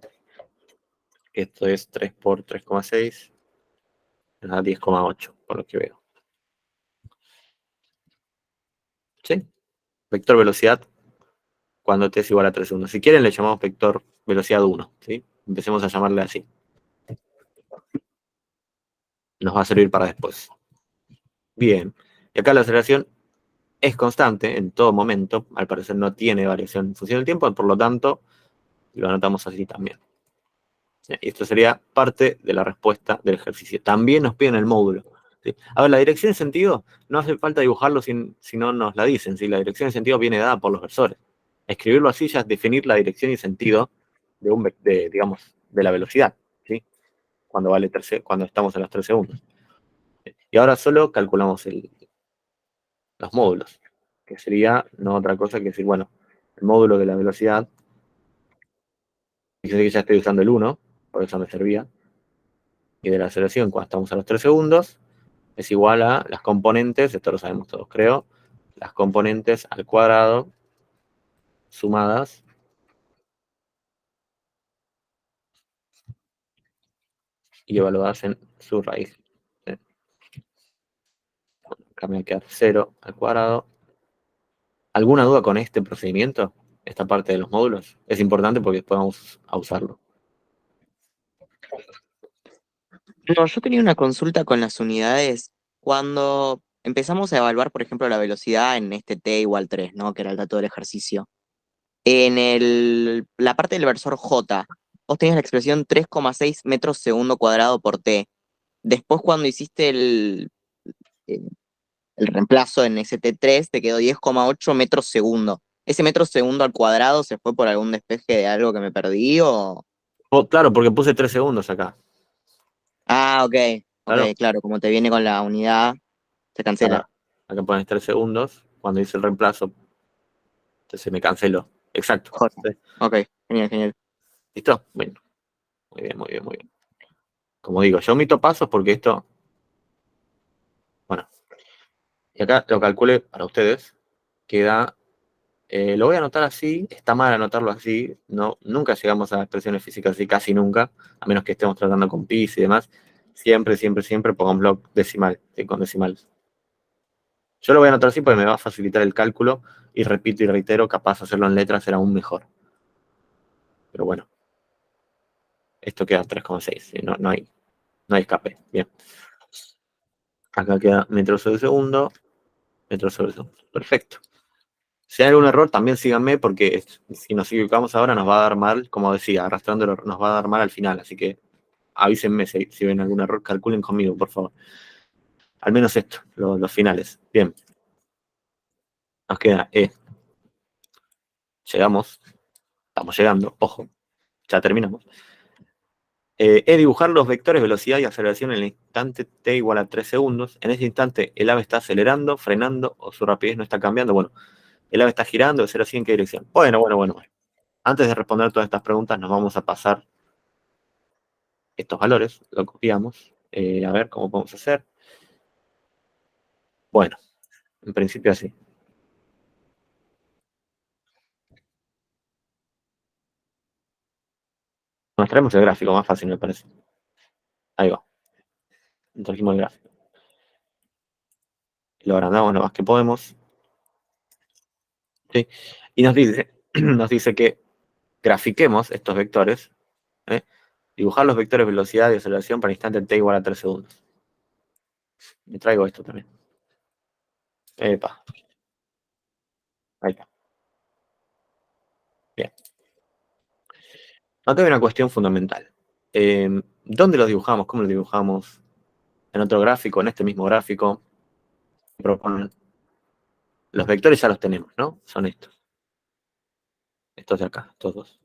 A: Esto es 3 por 3,6, me da 10,8, por lo que veo. ¿Sí? Vector velocidad cuando t es igual a 3 segundos. Si quieren le llamamos vector velocidad 1, ¿sí? Empecemos a llamarle así. Nos va a servir para después. Bien. Y acá la aceleración es constante en todo momento. Al parecer no tiene variación en función del tiempo, por lo tanto, lo anotamos así también. Y esto sería parte de la respuesta del ejercicio. También nos piden el módulo. ¿Sí? A ver, la dirección de sentido no hace falta dibujarlo si no nos la dicen. ¿Sí? La dirección de sentido viene dada por los versores. Escribirlo así ya es definir la dirección y sentido digamos, de la velocidad, ¿sí? Cuando estamos en los 3 segundos. Y ahora solo calculamos los módulos, que sería no otra cosa que decir, bueno, el módulo de la velocidad, fíjense que ya estoy usando el 1, por eso me servía, y de la aceleración cuando estamos a los 3 segundos, es igual a las componentes, esto lo sabemos todos creo, las componentes al cuadrado sumadas y evaluadas en su raíz. Acá me va a quedar 0 al cuadrado. ¿Alguna duda con este procedimiento? Esta parte de los módulos. Es importante porque después vamos a usarlo.
B: No, yo tenía una consulta con las unidades. Cuando empezamos a evaluar, por ejemplo, la velocidad en este t igual 3, ¿no? Que era el dato del ejercicio. En la parte del versor j, vos tenías la expresión 3,6 metros segundo cuadrado por t. Después, cuando hiciste eh, el reemplazo en ST3, te quedó 10,8 metros segundo. ¿Ese metro segundo al cuadrado se fue por algún despeje de algo que me perdí o...?
A: Claro, porque puse 3 segundos acá.
B: Ah, ok,
A: Claro.
B: claro, como te viene con la unidad, se cancela.
A: Acá pones 3 segundos. cuando hice el reemplazo. Entonces me canceló. Exacto.
B: J.
A: Sí.
B: Ok, genial.
A: ¿Listo? Bueno, muy bien. Como digo, yo omito pasos porque esto, bueno, y acá lo calculé para ustedes, queda, lo voy a anotar así, está mal anotarlo así, no, nunca llegamos a expresiones físicas así, casi nunca, a menos que estemos tratando con pis y demás, siempre pongo un bloc decimal, ¿sí? Con decimales. Yo lo voy a anotar así porque me va a facilitar el cálculo, y repito y reitero, capaz hacerlo en letras será aún mejor. Pero bueno, esto queda 3,6, ¿sí? No hay escape, bien. Acá queda metros sobre segundo, perfecto. Si hay algún error, también síganme, porque si nos equivocamos ahora nos va a dar mal, como decía, arrastrándolo nos va a dar mal al final, así que avísenme si ven algún error, calculen conmigo, por favor. Al menos esto, los finales. Bien. Nos queda Llegamos, estamos llegando, ojo, ya terminamos. Dibujar los vectores velocidad y aceleración en el instante t igual a 3 segundos. En ese instante el ave está acelerando, frenando o su rapidez no está cambiando. Bueno, el ave está girando, de 0 a 100, ¿en qué dirección? Bueno. Antes de responder todas estas preguntas, nos vamos a pasar estos valores, lo copiamos. A ver cómo podemos hacer. Bueno, en principio así. Nos traemos el gráfico, más fácil me parece. Ahí va. Trajimos el gráfico. Lo agrandamos lo más que podemos. ¿Sí? Y nos dice que grafiquemos estos vectores. ¿eh? Dibujar los vectores velocidad y aceleración para instante t igual a 3 segundos. Me traigo esto también. Epa. Ahí está. Bien. Acá hay una cuestión fundamental. ¿Dónde los dibujamos? ¿Cómo los dibujamos? En otro gráfico, en este mismo gráfico. Proponen. Los vectores ya los tenemos, ¿no? Son estos. Estos de acá, estos dos.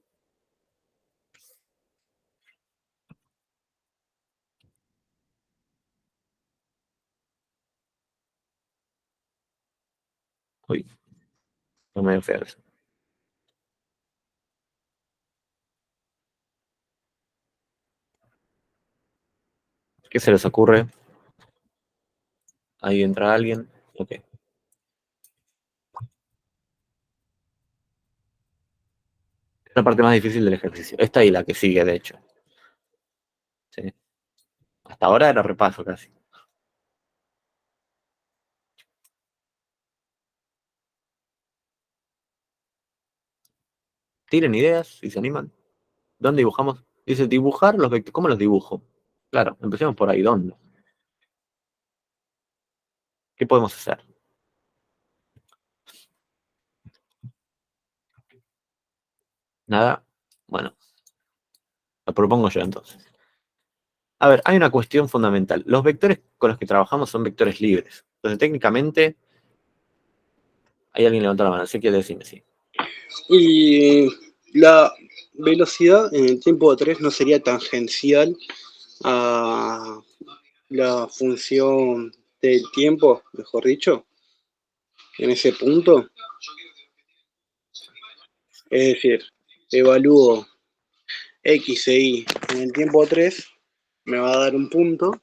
A: Uy, no me dio feo eso. ¿Qué se les ocurre? Ahí entra alguien. Ok. Es la parte más difícil del ejercicio. Esta y la que sigue, de hecho. Sí. Hasta ahora era repaso casi. Tiren ideas si se animan. ¿Dónde dibujamos? Dice dibujar los vectores. ¿Cómo los dibujo? Claro, empecemos por ahí. ¿Dónde? ¿Qué podemos hacer? Nada. Bueno, lo propongo yo entonces. A ver, hay una cuestión fundamental. Los vectores con los que trabajamos son vectores libres. Entonces, técnicamente, hay alguien levantó la mano. Así que decime sí.
C: Y la velocidad en el tiempo de 3 no sería tangencial a la función del tiempo, mejor dicho, en ese punto. Es decir, evalúo X e Y en el tiempo 3, me va a dar un punto,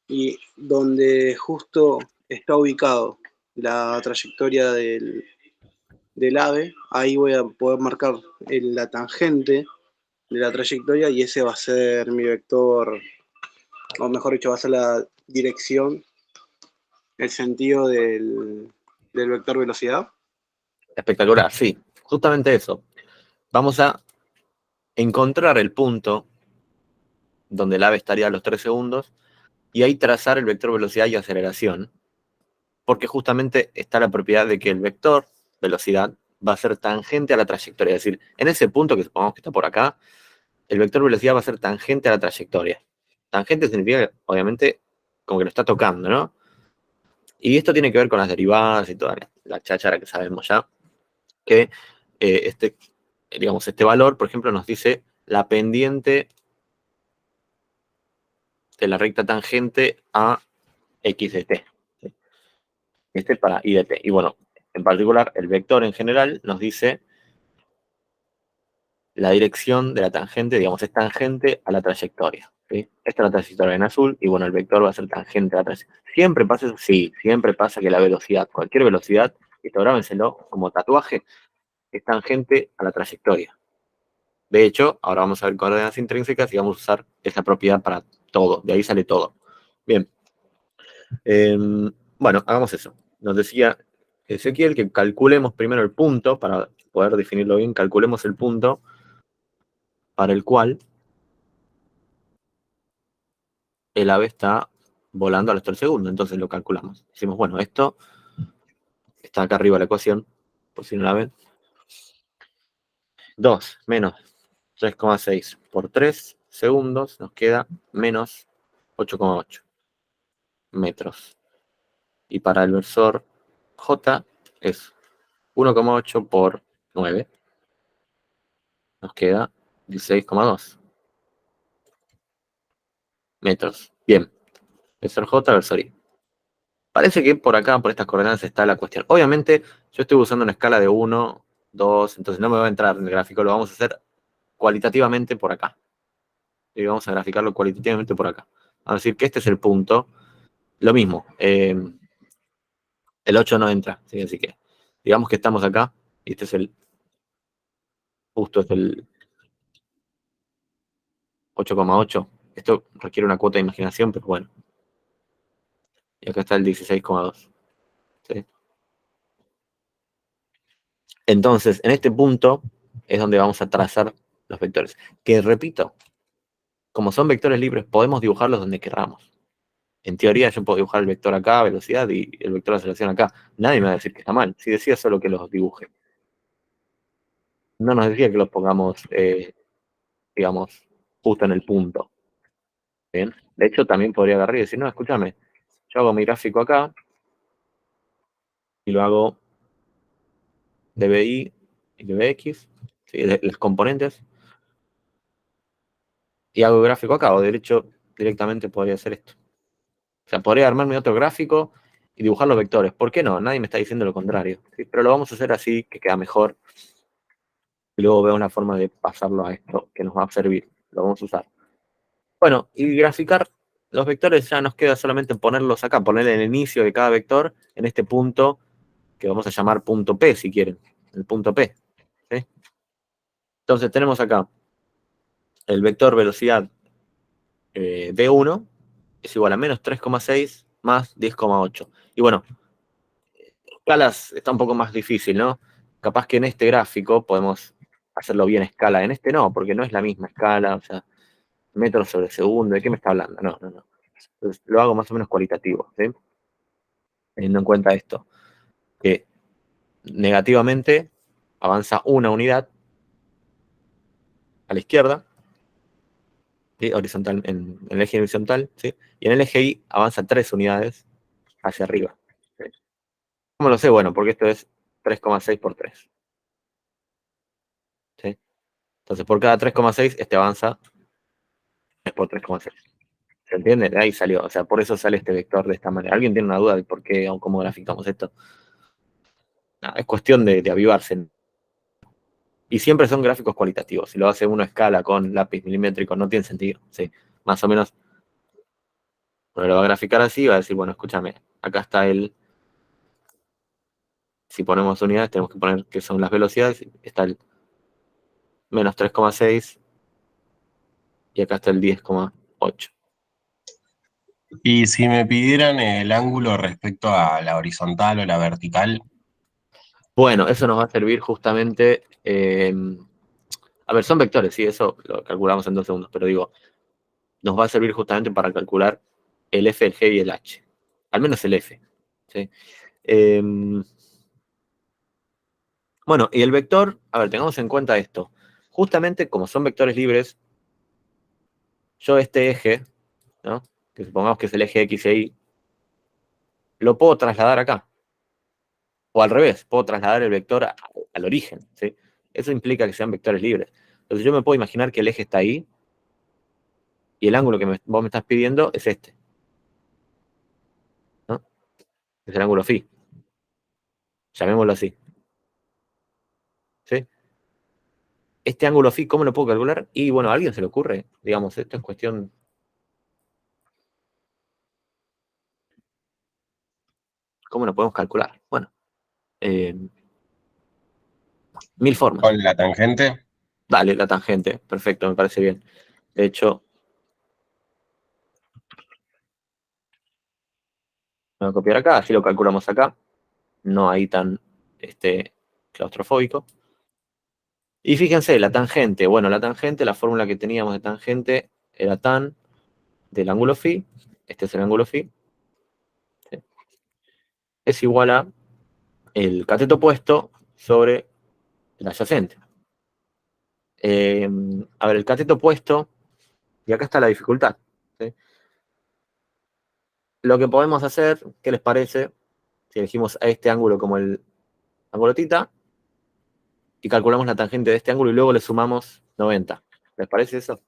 C: y donde justo está ubicado la trayectoria del ave, ahí voy a poder marcar la tangente de la trayectoria, y ese va a ser mi vector, o mejor dicho, va a ser la dirección, el sentido del vector velocidad.
A: Espectacular, sí. Justamente eso. Vamos a encontrar el punto donde el ave estaría a los 3 segundos y ahí trazar el vector velocidad y aceleración, porque justamente está la propiedad de que el vector velocidad va a ser tangente a la trayectoria. Es decir, en ese punto que supongamos que está por acá, el vector velocidad va a ser tangente a la trayectoria. Tangente significa, obviamente, como que lo está tocando, ¿no? Y esto tiene que ver con las derivadas y toda la cháchara que sabemos ya, que este valor, por ejemplo, nos dice la pendiente de la recta tangente a x de t. Este para I de t. Y bueno, en particular, el vector en general nos dice la dirección de la tangente, digamos, es tangente a la trayectoria. ¿Sí? Esta es la trayectoria en azul, y bueno, el vector va a ser tangente a la trayectoria. ¿Siempre pasa eso? Sí, siempre pasa que la velocidad, cualquier velocidad, esto grábenselo como tatuaje, es tangente a la trayectoria. De hecho, ahora vamos a ver coordenadas intrínsecas y vamos a usar esa propiedad para todo, de ahí sale todo. Bien. Bueno, hagamos eso. Nos decía Ezequiel que calculemos primero el punto, para poder definirlo bien, calculemos el punto para el cual el ave está volando al segundo. Entonces lo calculamos. Decimos, bueno, esto está acá arriba la ecuación, por si no la ven. 2 menos 3,6 por 3 segundos nos queda menos 8,8 metros. Y para el versor J es 1,8 por 9. Nos queda 16,2 metros. Bien. Versor J, versor I. Parece que por acá, por estas coordenadas, está la cuestión. Obviamente, yo estoy usando una escala de 1, 2, entonces no me va a entrar en el gráfico, lo vamos a hacer cualitativamente por acá. Y vamos a graficarlo cualitativamente por acá. Vamos a decir que este es el punto. Lo mismo, el 8 no entra, ¿sí? Así que digamos que estamos acá, y este es el, justo es el 8,8. Esto requiere una cuota de imaginación, pero bueno. Y acá está el 16,2. ¿Sí? Entonces, en este punto es donde vamos a trazar los vectores. Que repito, como son vectores libres, podemos dibujarlos donde queramos. En teoría, yo puedo dibujar el vector acá, velocidad, y el vector de aceleración acá. Nadie me va a decir que está mal. Si decía solo que los dibuje. No nos decía que los pongamos, digamos, justo en el punto. ¿Bien? De hecho, también podría agarrar y decir, no, escúchame, yo hago mi gráfico acá y lo hago de BI y de BX, ¿sí? Los componentes, y hago el gráfico acá, o derecho directamente podría hacer esto. O sea, podría armarme otro gráfico y dibujar los vectores. ¿Por qué no? Nadie me está diciendo lo contrario. ¿Sí? Pero lo vamos a hacer así, que queda mejor. Y luego veo una forma de pasarlo a esto que nos va a servir. Lo vamos a usar. Bueno, y graficar los vectores ya nos queda solamente ponerlos acá, poner el inicio de cada vector en este punto que vamos a llamar punto P, si quieren. El punto P. ¿Sí? Entonces tenemos acá el vector velocidad D1 es igual a menos 3,6 más 10,8. Y bueno, escalas está un poco más difícil, ¿no? Capaz que en este gráfico podemos hacerlo bien a escala. En este no, porque no es la misma escala, o sea, metros sobre segundo, ¿de qué me está hablando? No, no, no. Entonces, lo hago más o menos cualitativo, ¿sí? Teniendo en cuenta esto, que negativamente avanza una unidad a la izquierda, ¿sí? Horizontal, en el eje horizontal, ¿sí? Y en el eje Y avanza 3 unidades hacia arriba. ¿Sí? ¿Cómo lo sé? Bueno, porque esto es 3,6 por 3. ¿Sí? Entonces, por cada 3,6, este avanza por 3,6. ¿Se entiende? De ahí salió. O sea, por eso sale este vector de esta manera. ¿Alguien tiene una duda de por qué o cómo graficamos esto? No, es cuestión de avivarse. Y siempre son gráficos cualitativos. Si lo hace uno a escala con lápiz milimétrico, no tiene sentido. ¿Sí? Más o menos, uno lo va a graficar así, va a decir, bueno, escúchame, acá está el... Si ponemos unidades, tenemos que poner que son las velocidades. Está el menos 3,6 y acá está el 10,8.
E: Y si me pidieran el ángulo respecto a la horizontal o la vertical,
A: Bueno, eso nos va a servir justamente... a ver, son vectores, sí, eso lo calculamos en 2 segundos, pero digo, nos va a servir justamente para calcular el F, el G y el H. Al menos el F. ¿Sí? Bueno, y el vector, a ver, tengamos en cuenta esto. Justamente como son vectores libres, yo este eje, ¿no? Que supongamos que es el eje X e Y, lo puedo trasladar acá. O al revés, puedo trasladar el vector al origen. ¿Sí? Eso implica que sean vectores libres. Entonces yo me puedo imaginar que el eje está ahí y el ángulo que vos me estás pidiendo es este. ¿No? Es el ángulo phi. llamémoslo así. ¿Sí? Este ángulo phi, ¿cómo lo puedo calcular? Y bueno, ¿a alguien se le ocurre? Digamos, esto es cuestión... ¿Cómo lo podemos calcular? Bueno, 1000 formas.
E: Con la tangente.
A: Dale, la tangente. Perfecto, me parece bien. De hecho, voy a copiar acá, así lo calculamos acá. No ahí tan claustrofóbico. Y fíjense, la tangente. Bueno, la tangente, la fórmula que teníamos de tangente era tan del ángulo phi. Este es el ángulo phi. ¿Sí? Es igual a el cateto opuesto sobre el adyacente. A ver, el cateto opuesto, y acá está la dificultad. ¿Sí? Lo que podemos hacer, ¿qué les parece? Si elegimos a este ángulo como el ángulo tita, y calculamos la tangente de este ángulo y luego le sumamos 90. ¿Les parece eso?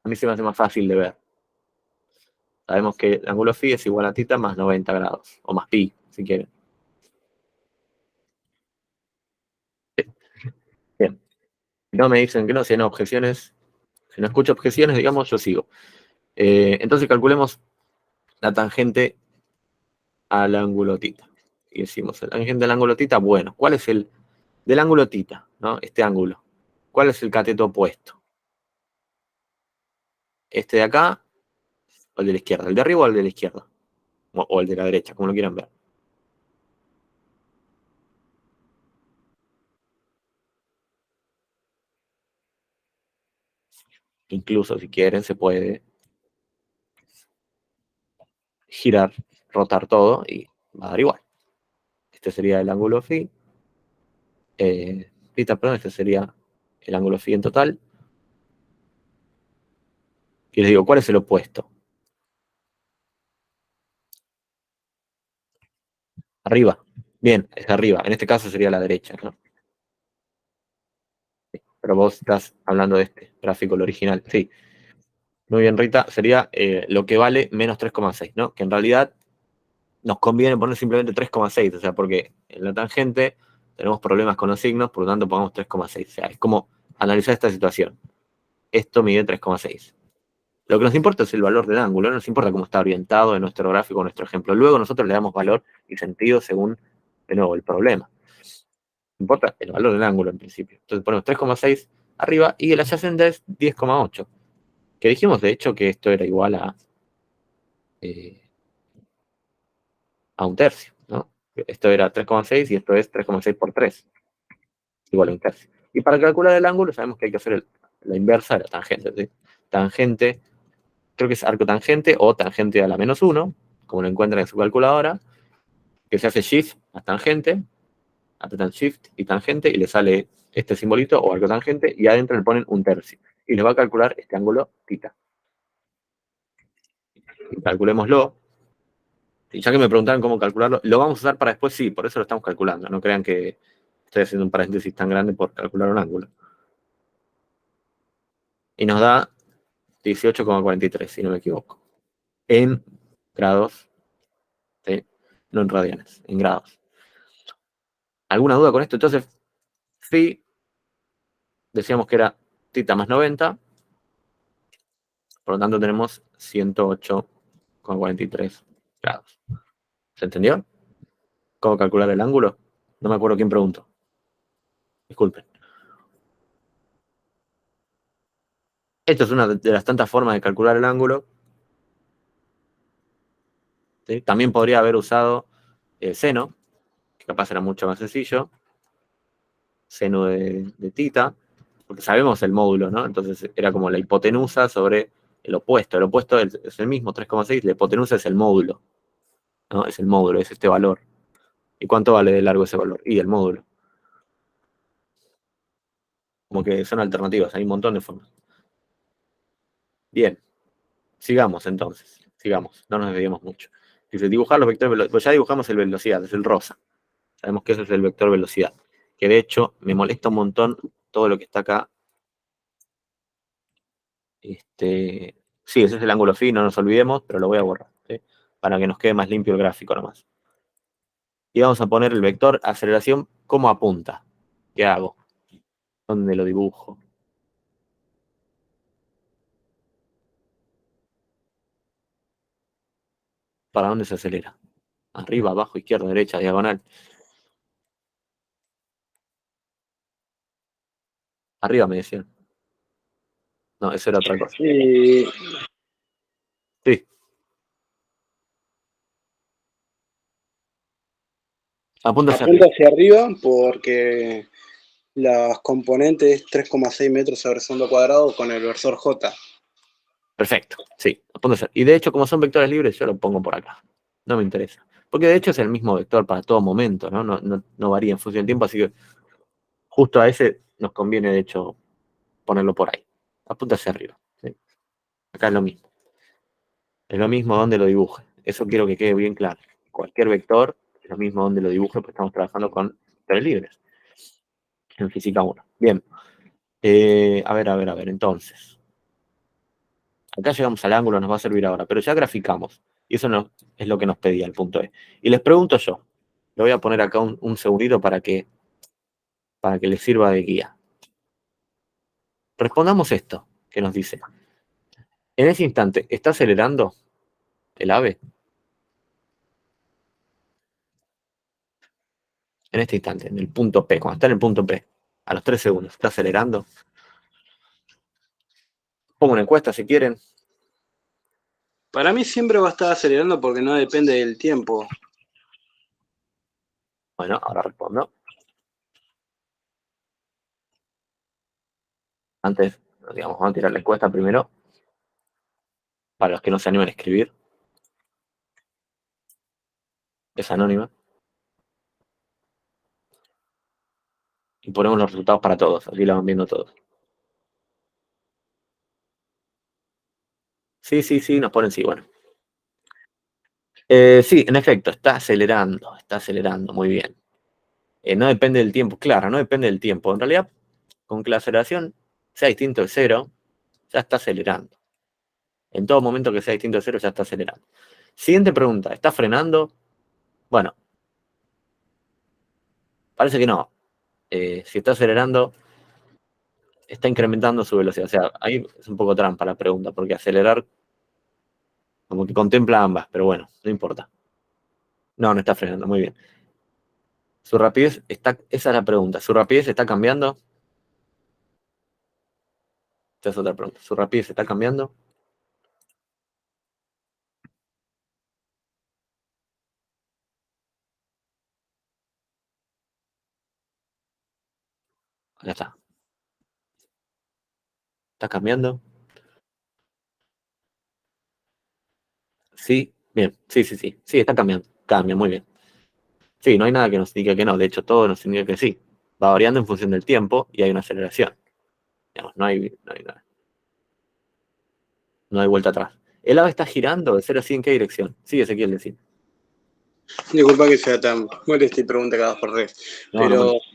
A: A mí se me hace más fácil de ver. Sabemos que el ángulo phi es igual a tita más 90 grados, o más pi, si quieren. Bien. No me dicen que no, si no objeciones, si no escucho objeciones, digamos, yo sigo. Entonces calculemos la tangente al ángulo tita. Y decimos, la tangente al ángulo tita, bueno, ¿cuál es el del ángulo tita? ¿No? Este ángulo. ¿Cuál es el cateto opuesto? ¿Este de acá o el de la izquierda? ¿El de arriba o el de la izquierda? O el de la derecha, como lo quieran ver. Incluso si quieren se puede girar, rotar todo y va a dar igual. Este sería el ángulo phi. Tita, perdón, este sería el ángulo phi en total. Y les digo, ¿cuál es el opuesto? Arriba. Bien, es arriba. En este caso sería la derecha, ¿no? Pero vos estás hablando de este gráfico, el original. Sí. Muy bien, Rita. Sería lo que vale menos 3,6, ¿no? Que en realidad nos conviene poner simplemente 3,6, o sea, porque en la tangente tenemos problemas con los signos, por lo tanto pongamos 3,6. O sea, es como analizar esta situación. Esto mide 3,6. Lo que nos importa es el valor del ángulo, no nos importa cómo está orientado en nuestro gráfico, en nuestro ejemplo. Luego nosotros le damos valor y sentido según, de nuevo, el problema. Importa el valor del ángulo en principio. Entonces ponemos 3,6 arriba y el adyacente es 10,8. Que dijimos, de hecho, que esto era igual a un tercio, ¿no? Esto era 3,6 y esto es 3,6 por 3, igual a un tercio. Y para calcular el ángulo sabemos que hay que hacer la inversa de la tangente. ¿Sí? Tangente, creo que es arco tangente o tangente a la menos 1, como lo encuentran en su calculadora, que se hace shift a tangente, apretan shift y tangente y le sale este simbolito o arco tangente y adentro le ponen un tercio. Y les va a calcular este ángulo tita. Y calculémoslo. Y ya que me preguntaron cómo calcularlo, lo vamos a usar para después, sí, por eso lo estamos calculando. No crean que estoy haciendo un paréntesis tan grande por calcular un ángulo. Y nos da 18,43, si no me equivoco. En grados, ¿sí? No en radianes, en grados. ¿Alguna duda con esto? Entonces, phi, decíamos que era tita más 90, por lo tanto tenemos 108,43 grados. ¿Se entendió? ¿Cómo calcular el ángulo? No me acuerdo quién preguntó. Disculpen. Esta es una de las tantas formas de calcular el ángulo. ¿Sí? También podría haber usado el seno, que capaz era mucho más sencillo. Seno de tita, porque sabemos el módulo, ¿no? Entonces era como la hipotenusa sobre el opuesto. El opuesto es el mismo, 3,6. La hipotenusa es el módulo, ¿no? Es el módulo, es este valor. ¿Y cuánto vale de largo ese valor? Y el módulo. Como que son alternativas, hay un montón de formas. Bien, sigamos entonces. Sigamos, no nos desviemos mucho. Dice, dibujar los vectores, pues ya dibujamos el velocidad, es el rosa. Sabemos que ese es el vector velocidad. Que de hecho me molesta un montón todo lo que está acá. Sí, ese es el ángulo phi, no nos olvidemos, pero lo voy a borrar, ¿sí? Para que nos quede más limpio el gráfico nomás. y vamos a poner el vector aceleración como apunta. ¿Qué hago? ¿Dónde lo dibujo? ¿Para dónde se acelera? Arriba, abajo, izquierda, derecha, diagonal. Arriba me decían. No, eso era otra cosa.
C: Y
A: Sí. Apunta hacia
C: apunta
A: arriba.
C: hacia arriba porque las componentes 3,6 metros sobre segundo cuadrado con el versor J.
A: Perfecto, sí, apunta hacia. Y de hecho, como son vectores libres, yo lo pongo por acá. No me interesa. Porque de hecho es el mismo vector para todo momento, ¿no? No varía en función del tiempo, así que justo a ese nos conviene, de hecho, ponerlo por ahí. Apunta hacia arriba. ¿Sí? Acá es lo mismo. Es lo mismo donde lo dibuje. Eso quiero que quede bien claro. Cualquier vector es lo mismo donde lo dibuje, porque estamos trabajando con vectores libres. En física 1. Bien. A ver, entonces. Acá llegamos al ángulo, nos va a servir ahora, pero ya graficamos. Y eso es lo que nos pedía el punto E. Y les pregunto yo, le voy a poner acá un segundito para que les sirva de guía. Respondamos esto que nos dice. En ese instante, ¿está acelerando el ave? En este instante, en el punto P, cuando está en el punto P, a los 3 segundos, ¿está acelerando? Pongo una encuesta si quieren.
C: Para mí siempre va a estar acelerando porque no depende del tiempo.
A: Bueno, ahora respondo. Antes, digamos, vamos a tirar la encuesta primero. Para los que no se animen a escribir. Es anónima. Y ponemos los resultados para todos, así la van viendo todos. Sí, nos ponen sí, bueno. Sí, en efecto, está acelerando, muy bien. No depende del tiempo, claro, no depende del tiempo. En realidad, con que la aceleración sea distinto de cero, ya está acelerando. En todo momento que sea distinto de cero, ya está acelerando. Siguiente pregunta, ¿está frenando? Bueno, parece que no. Si está acelerando, está incrementando su velocidad. O sea, ahí es un poco trampa la pregunta, porque acelerar como que contempla ambas, pero bueno, no importa. No está frenando, muy bien. Su rapidez está, esa es la pregunta. ¿Su rapidez está cambiando? Esta es otra pregunta. ¿Su rapidez está cambiando? Ya está. ¿Está cambiando? Sí, bien. Sí. Sí, está cambiando. Cambia, muy bien. Sí, no hay nada que nos indique que no. De hecho, todo nos indica que sí. Va variando en función del tiempo y hay una aceleración. Digamos, no hay vuelta atrás. ¿El ave está girando de 0 a 100 en qué dirección? Sí, Ezequiel, decir.
C: Disculpa que sea tan molesta y pregunta cada por vez.
A: No
C: Pero
A: molesta.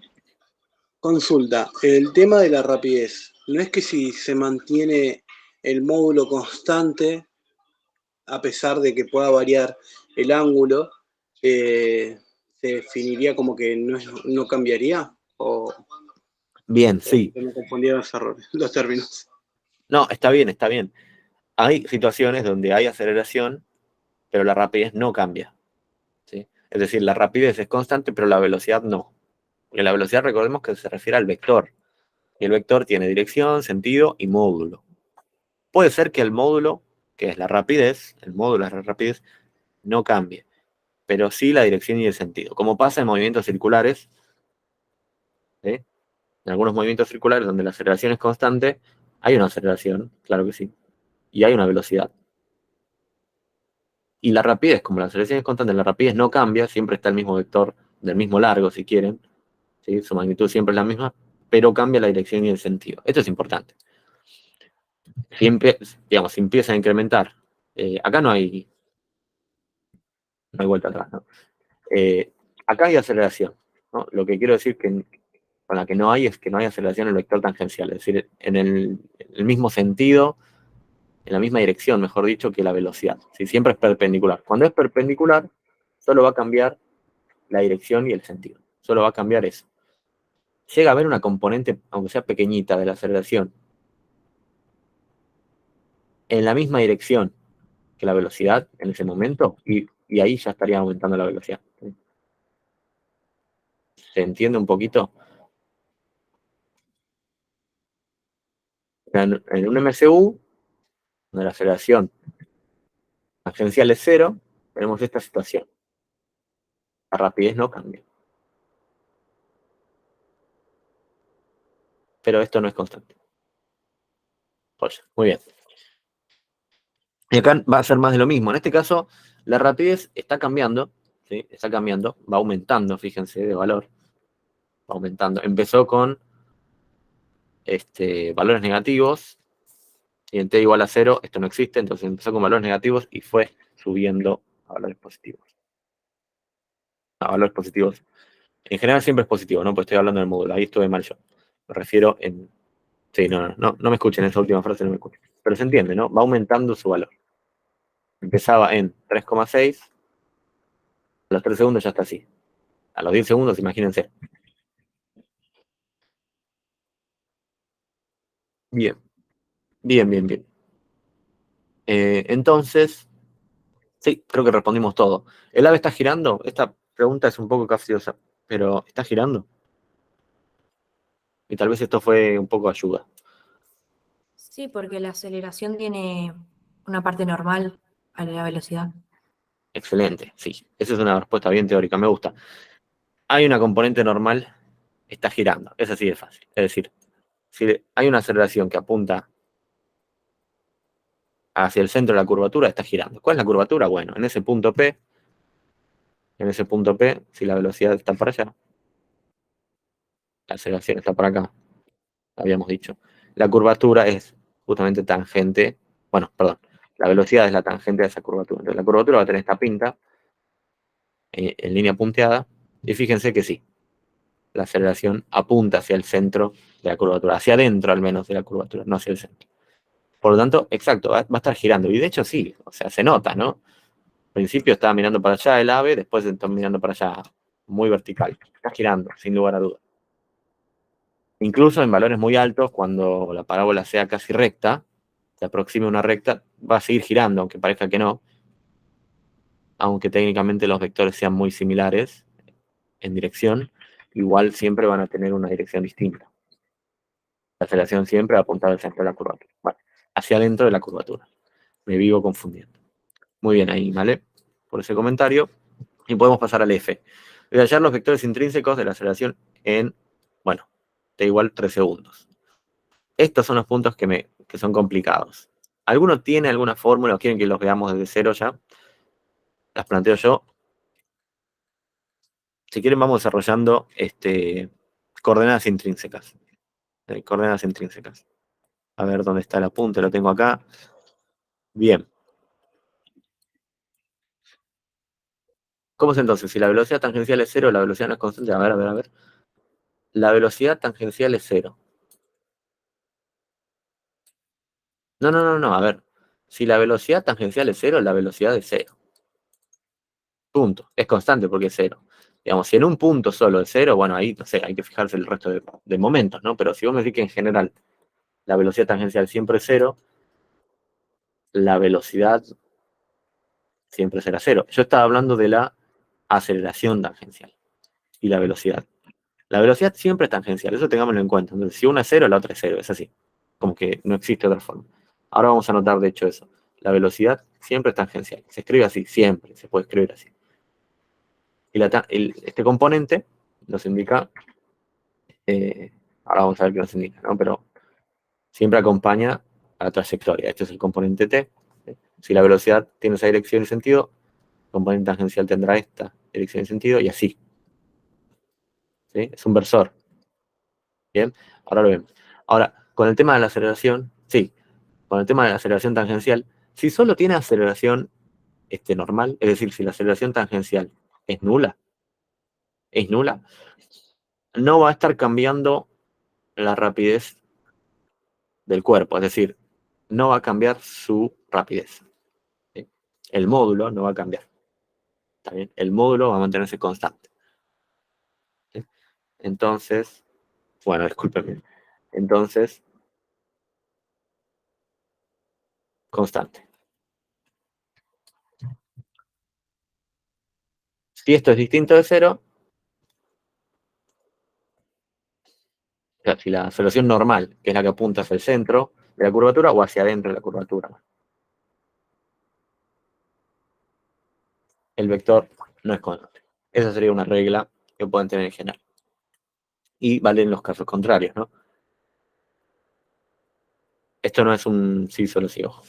C: consulta, el tema de la rapidez, ¿no es que si se mantiene el módulo constante, a pesar de que pueda variar el ángulo, se definiría como que no cambiaría? ¿O
A: Bien, sí.
C: me confundieron los términos?
A: No, está bien, está bien. Hay situaciones donde hay aceleración, pero la rapidez no cambia. ¿Sí? Es decir, la rapidez es constante, pero la velocidad no. Porque la velocidad, recordemos que se refiere al vector. Y el vector tiene dirección, sentido y módulo. Puede ser que el módulo, que es la rapidez, el módulo es la rapidez, no cambie, pero sí la dirección y el sentido. Como pasa en movimientos circulares, ¿sí? En algunos movimientos circulares donde la aceleración es constante, hay una aceleración, claro que sí, y hay una velocidad. Y la rapidez, como la aceleración es constante, la rapidez no cambia, siempre está el mismo vector, del mismo largo si quieren, ¿sí? Su magnitud siempre es la misma, pero cambia la dirección y el sentido. Esto es importante. Siempre, digamos, si empieza a incrementar, acá no hay vuelta atrás, ¿no? Acá hay aceleración, ¿no? Lo que quiero decir con la que no hay es que no hay aceleración en el vector tangencial, es decir, en el mismo sentido, en la misma dirección, mejor dicho, que la velocidad. Si siempre es perpendicular. Cuando es perpendicular, solo va a cambiar la dirección y el sentido. Solo va a cambiar eso. Llega a haber una componente, aunque sea pequeñita, de la aceleración en la misma dirección que la velocidad en ese momento, y ahí ya estaría aumentando la velocidad. ¿Se entiende un poquito? En un MCU, donde la aceleración tangencial es 0, tenemos esta situación. La rapidez no cambia. Pero esto no es constante. Oye, muy bien. Y acá va a ser más de lo mismo. En este caso, la rapidez está cambiando, ¿sí? Está cambiando, va aumentando, fíjense, de valor. Va aumentando. Empezó con valores negativos, y en t igual a 0, esto no existe, entonces empezó con valores negativos y fue subiendo a valores positivos. A valores positivos. En general siempre es positivo, ¿no? Pues estoy hablando del módulo, ahí estuve mal yo. Me refiero en... Sí, no me escuchen esa última frase, no me escuchen. Pero se entiende, ¿no? Va aumentando su valor. Empezaba en 3,6, a los 3 segundos ya está así. A los 10 segundos, imagínense. Bien, bien. Entonces, sí, creo que respondimos todo. ¿El ave está girando? Esta pregunta es un poco capciosa, pero ¿está girando? Y tal vez esto fue un poco ayuda.
F: Sí, porque la aceleración tiene una parte normal a la velocidad.
A: Excelente, sí. Esa es una respuesta bien teórica, me gusta. Hay una componente normal, está girando. Es así de fácil. Es decir, si hay una aceleración que apunta hacia el centro de la curvatura, está girando. ¿Cuál es la curvatura? Bueno, en ese punto P, si la velocidad está para allá, la aceleración está por acá, habíamos dicho. La curvatura es justamente tangente, la velocidad es la tangente de esa curvatura. Entonces la curvatura va a tener esta pinta en línea punteada, y fíjense que sí, la aceleración apunta hacia el centro de la curvatura, hacia adentro al menos de la curvatura, no hacia el centro. Por lo tanto, exacto, va a estar girando. Y de hecho sí, o sea, se nota, ¿no? Al principio estaba mirando para allá el ave, después está mirando para allá, muy vertical. Está girando, sin lugar a dudas. Incluso en valores muy altos, cuando la parábola sea casi recta, se aproxime a una recta, va a seguir girando, aunque parezca que no, aunque técnicamente los vectores sean muy similares en dirección, igual siempre van a tener una dirección distinta. La aceleración siempre va a apuntar al centro de la curvatura. Bueno, hacia adentro de la curvatura. Me vivo confundiendo. Muy bien ahí, ¿vale? Por ese comentario. Y podemos pasar al F. Voy a hallar los vectores intrínsecos de la aceleración en, t igual 3 segundos. Estos son los puntos que son complicados. ¿Alguno tiene alguna fórmula o quieren que los veamos desde cero ya? Las planteo yo. Si quieren vamos desarrollando coordenadas intrínsecas. Coordenadas intrínsecas. A ver dónde está el apunte, lo tengo acá. Bien. ¿Cómo es entonces? Si la velocidad tangencial es 0, la velocidad no es constante. A ver. La velocidad tangencial es 0. No. A ver. Si la velocidad tangencial es 0, la velocidad es 0. Punto. Es constante porque es 0. Digamos, si en un punto solo es 0, bueno, ahí, no sé, hay que fijarse el resto de momentos, ¿no? Pero si vos me decís que en general la velocidad tangencial siempre es 0, la velocidad siempre será 0. Yo estaba hablando de la aceleración tangencial y la velocidad. La velocidad siempre es tangencial, eso tengámoslo en cuenta. Entonces, si una es 0, la otra es 0, es así. Como que no existe otra forma. Ahora vamos a notar, de hecho, eso. La velocidad siempre es tangencial. Se escribe así, siempre, se puede escribir así. Y este componente nos indica, ahora vamos a ver qué nos indica, ¿no? Pero siempre acompaña a la trayectoria. Este es el componente t. Si la velocidad tiene esa dirección y sentido, el componente tangencial tendrá esta dirección y sentido, y así. ¿Sí? Es un versor. Bien, ahora lo vemos. Ahora, con el tema de la aceleración, sí, con el tema de la aceleración tangencial, si solo tiene aceleración normal, es decir, si la aceleración tangencial es nula, no va a estar cambiando la rapidez del cuerpo, es decir, no va a cambiar su rapidez. ¿Sí? El módulo no va a cambiar. ¿Está bien? El módulo va a mantenerse constante. Entonces, bueno, discúlpenme. Entonces, constante. Si esto es distinto de 0, o sea, si la solución normal, que es la que apunta hacia el centro de la curvatura o hacia adentro de la curvatura, el vector no es constante. Esa sería una regla que pueden tener en general. Y vale en los casos contrarios, ¿no? Esto no es un sí, solo sí, ojo.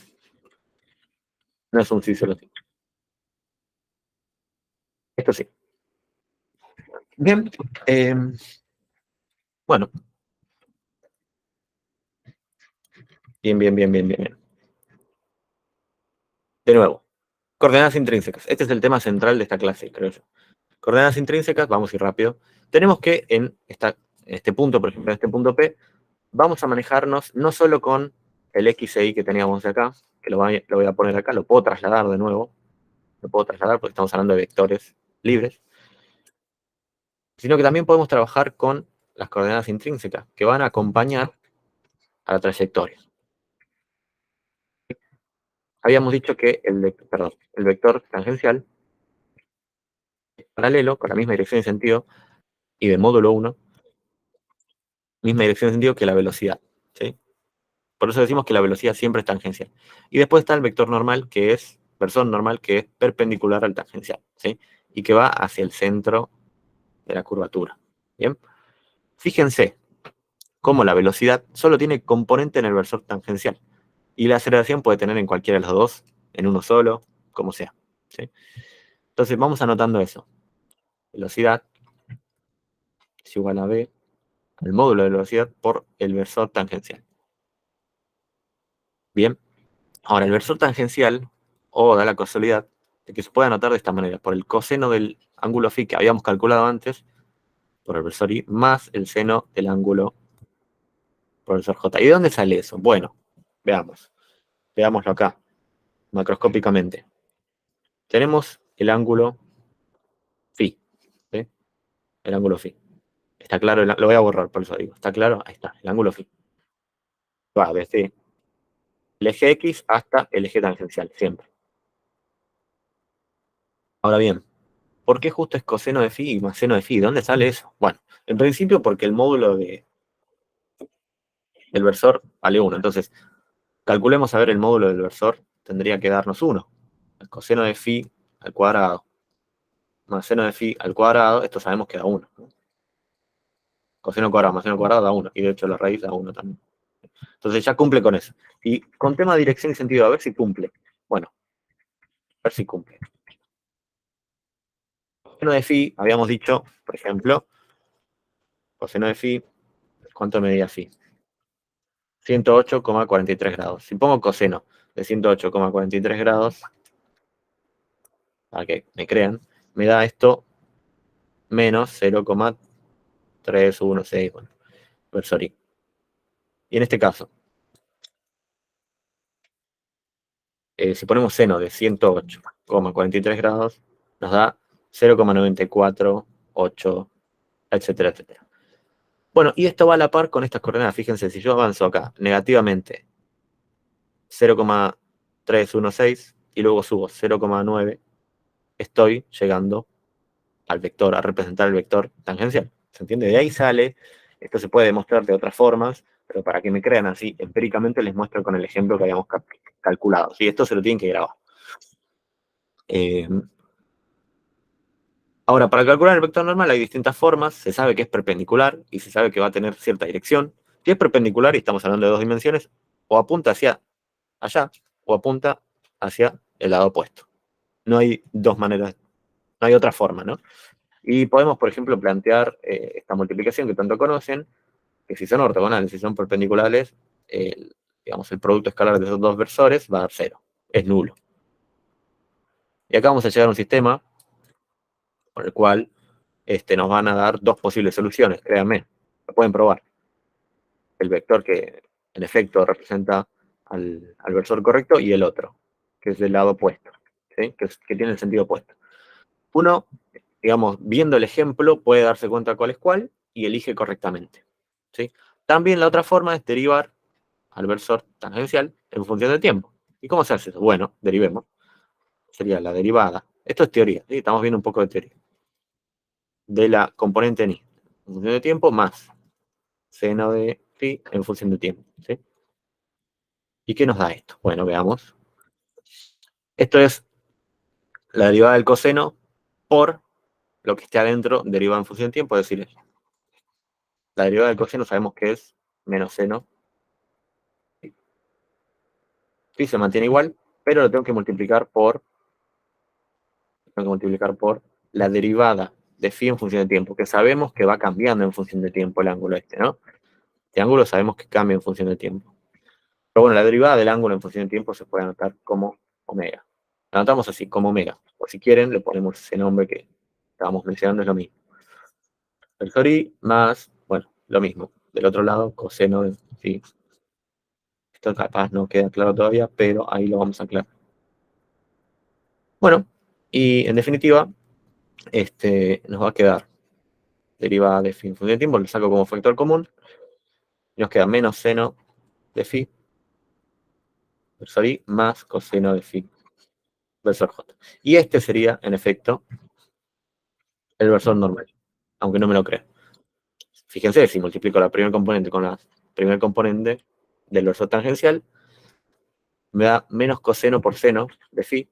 A: No es un sí, solo sí. Esto sí. Bien. Bueno. Bien. De nuevo, coordenadas intrínsecas. Este es el tema central de esta clase, creo yo. Coordenadas intrínsecas, vamos a ir rápido. Tenemos que en este punto, por ejemplo, en este punto P, vamos a manejarnos no solo con el X e Y que teníamos de acá, que lo voy a poner acá, lo puedo trasladar de nuevo, lo puedo trasladar porque estamos hablando de vectores libres, sino que también podemos trabajar con las coordenadas intrínsecas, que van a acompañar a la trayectoria. Habíamos dicho que el vector tangencial es paralelo, con la misma dirección y sentido, y de módulo 1, misma dirección y sentido que la velocidad, ¿sí? Por eso decimos que la velocidad siempre es tangencial. Y después está el vector normal, que es, versor normal, que es perpendicular al tangencial, ¿sí? Y que va hacia el centro de la curvatura, ¿bien? Fíjense cómo la velocidad solo tiene componente en el versor tangencial. Y la aceleración puede tener en cualquiera de los dos, en uno solo, como sea, ¿sí? Entonces vamos anotando eso. Velocidad es igual a B, al módulo de velocidad por el versor tangencial. Bien. Ahora, el versor tangencial, o da la casualidad, de que se puede anotar de esta manera, por el coseno del ángulo φ que habíamos calculado antes, por el versor I, más el seno del ángulo por el versor J. ¿Y de dónde sale eso? Bueno, veámoslo acá, macroscópicamente. Tenemos el ángulo φ, ¿sí? El ángulo φ. Está claro, lo voy a borrar, por eso digo. ¿Está claro? Ahí está, el ángulo φ. Va desde el eje X hasta el eje tangencial, siempre. Ahora bien, ¿por qué justo es coseno de phi más seno de phi? ¿De dónde sale eso? Bueno, en principio porque el módulo del versor vale 1. Entonces, calculemos a ver el módulo del versor, tendría que darnos 1. El coseno de phi al cuadrado más seno de phi al cuadrado, esto sabemos que da 1. Coseno cuadrado más seno cuadrado da 1. Y de hecho la raíz da 1 también. Entonces ya cumple con eso. Y con tema de dirección y sentido, a ver si cumple. Bueno, a ver si cumple. Coseno de phi, habíamos dicho, por ejemplo, coseno de phi, ¿cuánto medía phi? 108,43 grados. Si pongo coseno de 108,43 grados, para que me crean, me da esto menos 0,316, bueno, versor I. Y en este caso, si ponemos seno de 108,43 grados, nos da 0,948, etcétera. Bueno, y esto va a la par con estas coordenadas. Fíjense, si yo avanzo acá negativamente 0,316 y luego subo 0,9, estoy llegando al vector, a representar el vector tangencial. ¿Se entiende? De ahí sale, esto se puede demostrar de otras formas, pero para que me crean así, empíricamente les muestro con el ejemplo que habíamos calculado. ¿Sí? Esto se lo tienen que grabar. Ahora, para calcular el vector normal hay distintas formas. Se sabe que es perpendicular y se sabe que va a tener cierta dirección. Si es perpendicular, y estamos hablando de dos dimensiones, o apunta hacia allá, o apunta hacia el lado opuesto. No hay dos maneras, no hay otra forma, ¿no? Y podemos, por ejemplo, plantear esta multiplicación que tanto conocen, que si son ortogonales, si son perpendiculares, digamos, el producto escalar de esos dos versores va a dar 0, es nulo. Y acá vamos a llegar a un sistema por el cual nos van a dar dos posibles soluciones, créanme, lo pueden probar. El vector que en efecto representa al versor correcto y el otro, que es del lado opuesto, ¿sí? que tiene el sentido opuesto. Uno, digamos, viendo el ejemplo, puede darse cuenta cuál es cuál, y elige correctamente. ¿Sí? También la otra forma es derivar al versor tangencial en función del tiempo. ¿Y cómo se hace eso? Bueno, derivemos. Sería la derivada. Esto es teoría, ¿sí? Estamos viendo un poco de teoría. De la componente ni en función de tiempo más seno de phi en función de tiempo. ¿Sí? ¿Y qué nos da esto? Bueno, veamos. Esto es la derivada del coseno por lo que esté adentro derivado en función de tiempo, es decir, la derivada del coseno sabemos que es menos seno. Phi se mantiene igual, pero lo tengo que multiplicar por la derivada de phi en función de tiempo, que sabemos que va cambiando en función de tiempo el ángulo este, ¿no? Este ángulo sabemos que cambia en función de tiempo. Pero bueno, la derivada del ángulo en función de tiempo se puede anotar como omega. La anotamos así, como omega. O si quieren, le ponemos ese nombre que estábamos mencionando, es lo mismo. Versor i más, bueno, lo mismo. Del otro lado, coseno de phi. Esto capaz no queda claro todavía, pero ahí lo vamos a aclarar. Bueno, y en definitiva, nos va a quedar derivada de phi en función de tiempo, lo saco como factor común, y nos queda menos seno de phi, versor i, más coseno de phi, versor j. Y este sería, en efecto, el versor normal, aunque no me lo crean. Fíjense, si multiplico la primera componente con la primera componente del versor tangencial, me da menos coseno por seno de phi.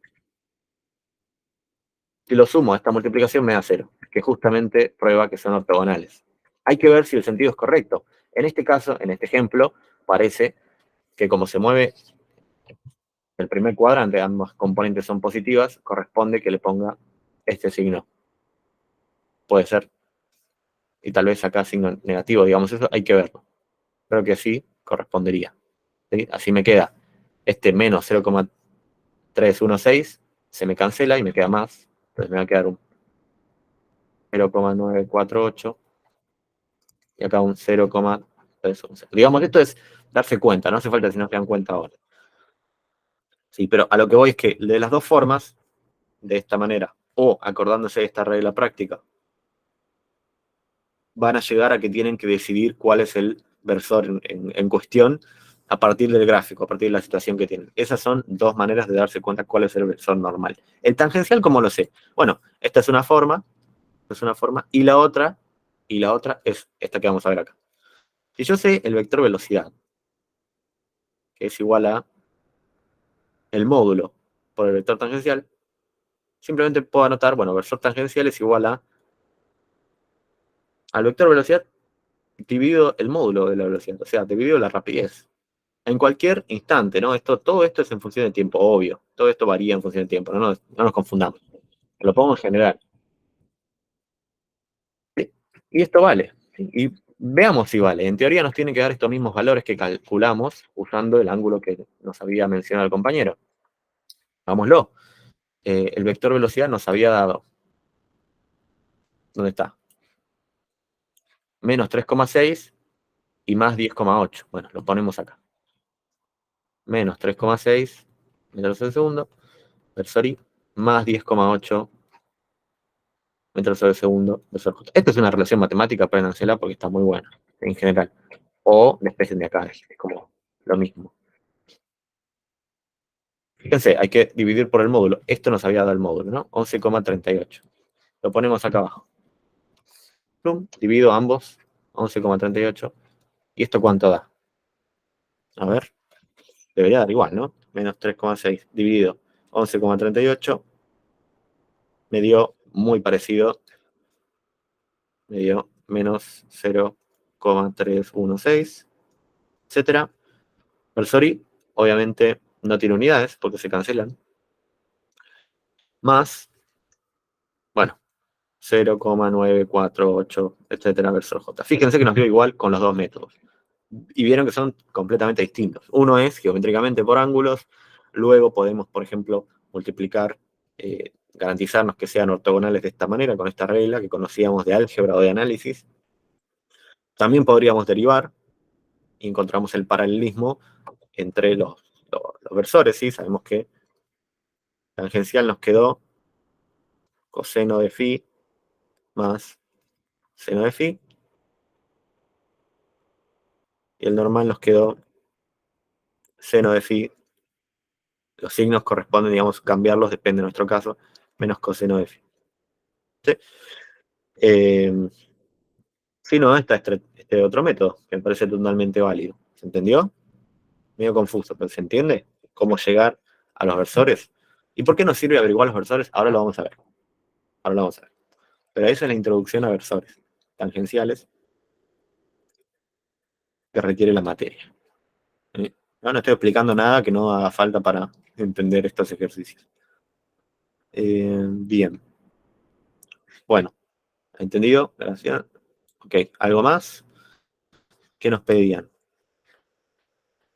A: Si lo sumo a esta multiplicación me da 0, que justamente prueba que son ortogonales. Hay que ver si el sentido es correcto. En este caso, en este ejemplo, parece que como se mueve el primer cuadrante, ambas componentes son positivas, corresponde que le ponga este signo. Puede ser. Y tal vez acá signo negativo, digamos, eso hay que verlo. Creo que sí correspondería. ¿Sí? Así me queda este menos 0,316, se me cancela y me queda más. Entonces me va a quedar un 0,948 y acá un 0,311. Digamos, esto es darse cuenta, no hace falta si no se dan cuenta ahora. Sí, pero a lo que voy es que de las dos formas, de esta manera, o acordándose de esta regla práctica, van a llegar a que tienen que decidir cuál es el versor en cuestión a partir del gráfico, a partir de la situación que tienen. Esas son dos maneras de darse cuenta cuál es el versor normal. El tangencial, ¿cómo lo sé? Bueno, esta es una forma, y la otra es esta que vamos a ver acá. Si yo sé el vector velocidad, que es igual a el módulo por el vector tangencial, simplemente puedo anotar, bueno, versor tangencial es igual al vector velocidad dividido el módulo de la velocidad, o sea, dividido la rapidez. En cualquier instante, ¿no? Todo esto es en función de tiempo, obvio. Todo esto varía en función de tiempo, no nos confundamos. Lo pongo en general. ¿Sí? Y esto vale. ¿Sí? Y veamos si vale. En teoría nos tienen que dar estos mismos valores que calculamos usando el ángulo que nos había mencionado el compañero. Vámonos. El vector velocidad nos había dado. ¿Dónde está? Menos 3,6 y más 10,8. Bueno, lo ponemos acá. Menos 3,6 metros al segundo, versor i, más 10,8 metros sobre segundo, versor j. Esta es una relación matemática, apréndansela porque está muy buena, en general. O despejen de acá, es como lo mismo. Fíjense, hay que dividir por el módulo. Esto nos había dado el módulo, ¿no? 11,38. Lo ponemos acá abajo. Plum, divido ambos, 11,38. ¿Y esto cuánto da? A ver, debería dar igual, ¿no? Menos 3,6 dividido 11,38 me dio muy parecido. Me dio menos 0,316, etcétera. Versor i, obviamente no tiene unidades porque se cancelan. Más, bueno, 0,948, etcétera, versor j. Fíjense que nos dio igual con los dos métodos. Y vieron que son completamente distintos. Uno es geométricamente por ángulos, luego podemos, por ejemplo, multiplicar, garantizarnos que sean ortogonales de esta manera, con esta regla que conocíamos de álgebra o de análisis. También podríamos derivar y encontramos el paralelismo entre los versores, ¿sí? Sabemos que tangencial nos quedó coseno de phi más seno de phi, y el normal nos quedó seno de phi. Los signos corresponden, digamos, cambiarlos, depende de nuestro caso, menos coseno de phi. ¿Sí? Si no, está este otro método, que me parece totalmente válido. ¿Se entendió? Medio confuso, pero ¿se entiende? ¿Cómo llegar a los versores? ¿Y por qué nos sirve averiguar los versores? Ahora lo vamos a ver. Ahora lo vamos a ver. Pero esa es la introducción a versores tangenciales que requiere la materia. No estoy explicando nada que no haga falta para entender estos ejercicios. Bien. Bueno, ¿entendido? Gracias. Ok, ¿algo más? ¿Qué nos pedían?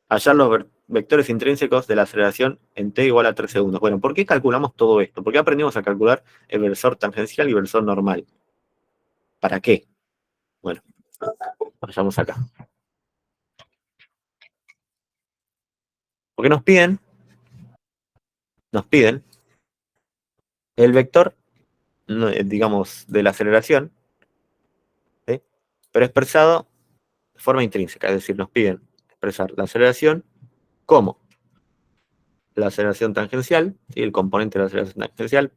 A: Hallar los vectores intrínsecos de la aceleración en t igual a 3 segundos. Bueno, ¿por qué calculamos todo esto? ¿Por qué aprendimos a calcular el versor tangencial y el versor normal? ¿Para qué? Bueno, vayamos acá. Porque nos piden el vector, digamos, de la aceleración, ¿sí? Pero expresado de forma intrínseca, es decir, nos piden expresar la aceleración como la aceleración tangencial, ¿sí? El componente de la aceleración tangencial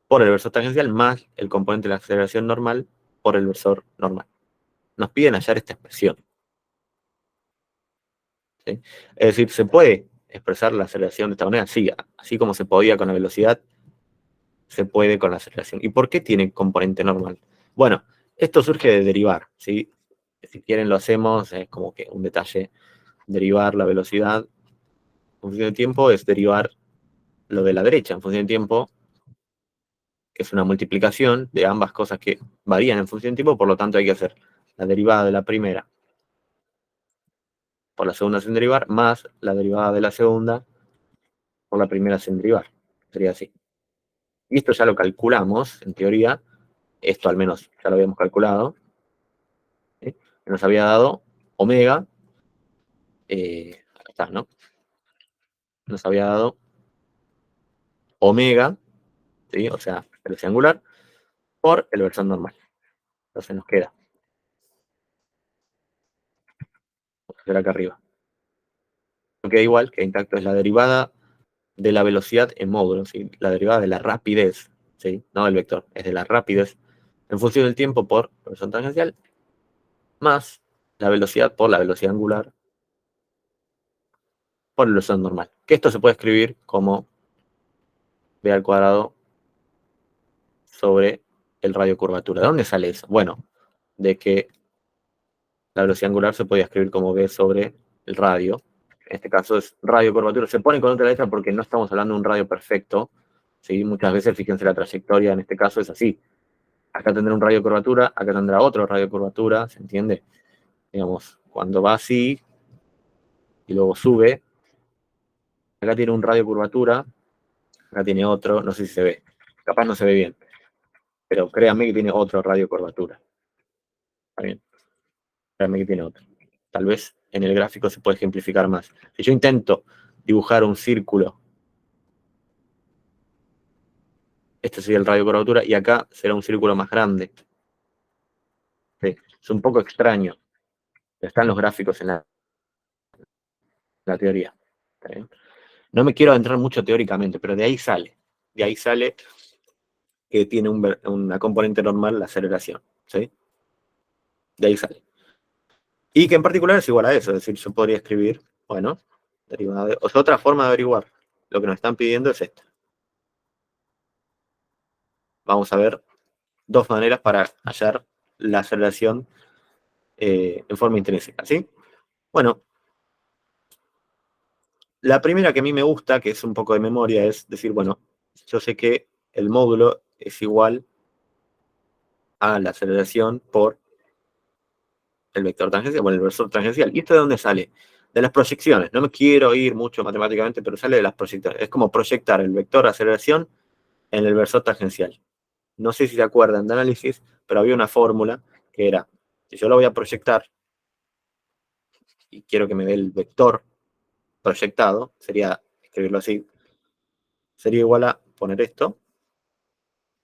A: por el versor tangencial más el componente de la aceleración normal por el versor normal. Nos piden hallar esta expresión. ¿Sí? Es decir, ¿se puede expresar la aceleración de esta manera? Sí, así como se podía con la velocidad, se puede con la aceleración. ¿Y por qué tiene componente normal? Bueno, esto surge de derivar, ¿sí? Si quieren lo hacemos, es como que un detalle. Derivar la velocidad en función de tiempo es derivar lo de la derecha en función de tiempo, que es una multiplicación de ambas cosas que varían en función de tiempo, por lo tanto hay que hacer la derivada de la primera por la segunda sin derivar, más la derivada de la segunda por la primera sin derivar. Sería así. Y esto ya lo calculamos, en teoría, esto al menos ya lo habíamos calculado, ¿sí? Nos había dado omega, acá está, ¿no? Nos había dado omega, ¿sí? O sea, velocidad angular, por el versor normal. Entonces nos queda, vamos a hacer acá arriba. No queda igual, que intacto es la derivada de la velocidad en módulo, ¿sí? La derivada de la rapidez, ¿sí? No del vector, es de la rapidez en función del tiempo por el versor tangencial, más la velocidad por la velocidad angular por el versor normal. Que esto se puede escribir como b al cuadrado sobre el radio curvatura. ¿De dónde sale eso? Bueno, de que la velocidad angular se podía escribir como b sobre el radio. En este caso es radio curvatura. Se pone con otra letra porque no estamos hablando de un radio perfecto, ¿sí? Muchas veces, fíjense, la trayectoria en este caso es así. Acá tendrá un radio curvatura, acá tendrá otro radio curvatura, ¿se entiende? Digamos, cuando va así y luego sube, acá tiene un radio curvatura, acá tiene otro, no sé si se ve, capaz no se ve bien, pero créanme que tiene otro radio curvatura. ¿Está bien? Créanme que tiene otro. Tal vez en el gráfico se puede ejemplificar más. Si yo intento dibujar un círculo, este sería el radio curvatura, y acá será un círculo más grande. ¿Sí? Es un poco extraño. Están los gráficos en la teoría. ¿Está bien? No me quiero adentrar mucho teóricamente, pero de ahí sale. De ahí sale que tiene una componente normal, la aceleración. ¿Sí? De ahí sale. Y que en particular es igual a eso. Es decir, yo podría escribir, bueno, derivada de, o sea, otra forma de averiguar lo que nos están pidiendo es esta. Vamos a ver dos maneras para hallar la aceleración en forma intrínseca, ¿sí? Bueno, la primera que a mí me gusta, que es un poco de memoria, es decir, bueno, yo sé que el módulo es igual a la aceleración por el vector tangencial, bueno, el versor tangencial. ¿Y esto de dónde sale? De las proyecciones. No me quiero ir mucho matemáticamente, pero sale de las proyecciones. Es como proyectar el vector de aceleración en el versor tangencial. No sé si se acuerdan de análisis, pero había una fórmula que era, si yo lo voy a proyectar y quiero que me dé el vector proyectado, sería escribirlo así, sería igual a poner esto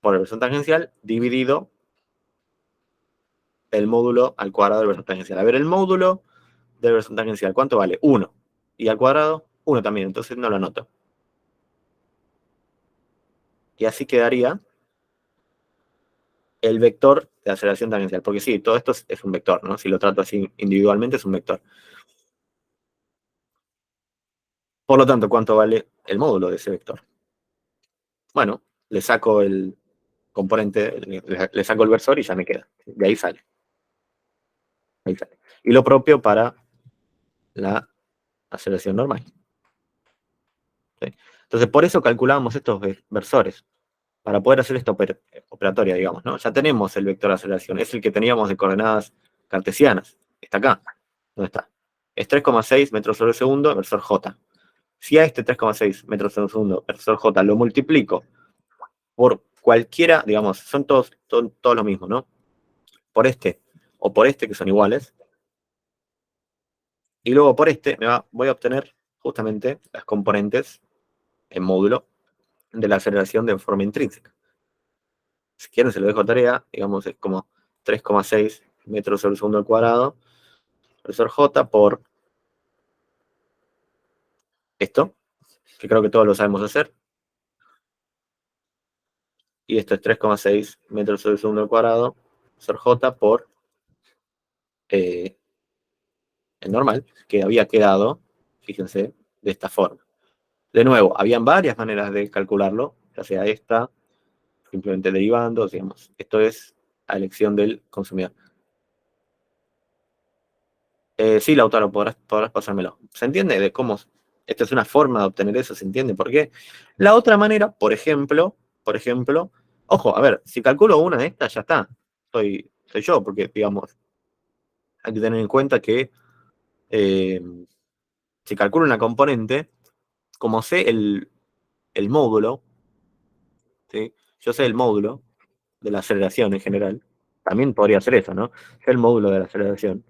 A: por el versor tangencial dividido el módulo al cuadrado del versor tangencial. A ver, el módulo de versor tangencial. ¿Cuánto vale? 1. Y al cuadrado, 1 también. Entonces no lo anoto. Y así quedaría el vector de aceleración tangencial. Porque sí, todo esto es un vector, ¿no? Si lo trato así individualmente, es un vector. Por lo tanto, ¿cuánto vale el módulo de ese vector? Bueno, le saco el componente, le saco el versor y ya me queda. De ahí sale. Ahí sale. Y lo propio para la aceleración normal. ¿Sí? Entonces, por eso calculamos estos versores, para poder hacer esta operatoria, digamos, ¿no? Ya tenemos el vector de aceleración, es el que teníamos de coordenadas cartesianas. Está acá. ¿Dónde está? Es 3,6 metros sobre segundo, versor J. Si a este 3,6 metros sobre segundo, versor J, lo multiplico por cualquiera, digamos, son todos lo mismo, ¿no? Por este o por este, que son iguales, y luego por este voy a obtener justamente las componentes en módulo de la aceleración de forma intrínseca. Si quieren se lo dejo tarea, digamos, es como 3,6 metros sobre segundo al cuadrado, profesor J por esto, que creo que todos lo sabemos hacer, y esto es 3,6 metros sobre segundo al cuadrado, profesor J por el normal, que había quedado, fíjense, de esta forma. De nuevo, habían varias maneras de calcularlo, ya sea esta, simplemente derivando, digamos, esto es a elección del consumidor. Sí, Lautaro, podrás pasármelo. ¿Se entiende de cómo? Esta es una forma de obtener eso, ¿se entiende por qué? La otra manera, por ejemplo, ojo, a ver, si calculo una de estas, ya está. Soy yo, porque, digamos, hay que tener en cuenta que si calculo una componente, como sé el módulo, ¿sí? Yo sé el módulo de la aceleración en general, también podría hacer eso, ¿no? Sé el módulo de la aceleración.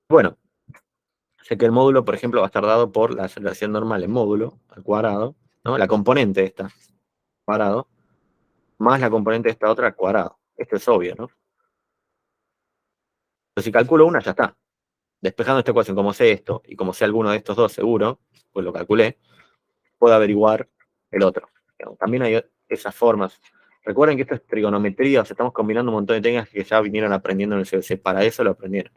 A: Bueno, sé que el módulo, por ejemplo, va a estar dado por la aceleración normal en módulo, al cuadrado, ¿no? La componente de esta, cuadrado, más la componente de esta otra, al cuadrado. Esto es obvio, ¿no? Pero si calculo una, ya está. Despejando esta ecuación, como sé esto, y como sé alguno de estos dos seguro, pues lo calculé, puedo averiguar el otro. También hay esas formas. Recuerden que esto es trigonometría, o sea, estamos combinando un montón de técnicas que ya vinieron aprendiendo en el CBC. Para eso lo aprendieron.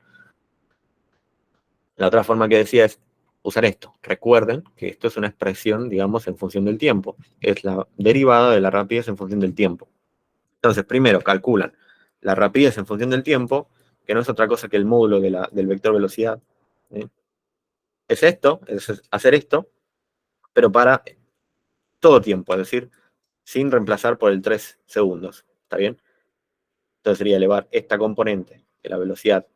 A: La otra forma que decía es usar esto. Recuerden que esto es una expresión, digamos, en función del tiempo. Es la derivada de la rapidez en función del tiempo. Entonces, primero calculan la rapidez en función del tiempo, que no es otra cosa que el módulo del vector velocidad. ¿Sí? Es esto, es hacer esto, pero para todo tiempo, es decir, sin reemplazar por el 3 segundos. ¿Está bien? Entonces sería elevar esta componente de la velocidad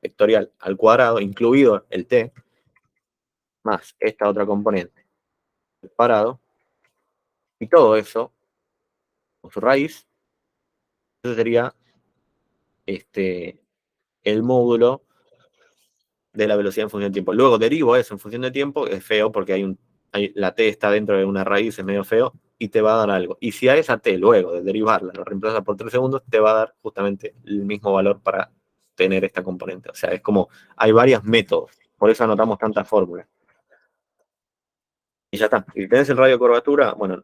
A: vectorial al cuadrado, incluido el t, más esta otra componente separado, y todo eso, con su raíz, eso sería el módulo de la velocidad en función del tiempo. Luego derivo eso en función del tiempo, es feo porque la t está dentro de una raíz, es medio feo, y te va a dar algo. Y si a esa t, luego de derivarla, lo reemplaza por 3 segundos, te va a dar justamente el mismo valor para tener esta componente. O sea, es como, hay varios métodos, por eso anotamos tantas fórmulas. Y ya está. Si tenés el radio de curvatura, bueno,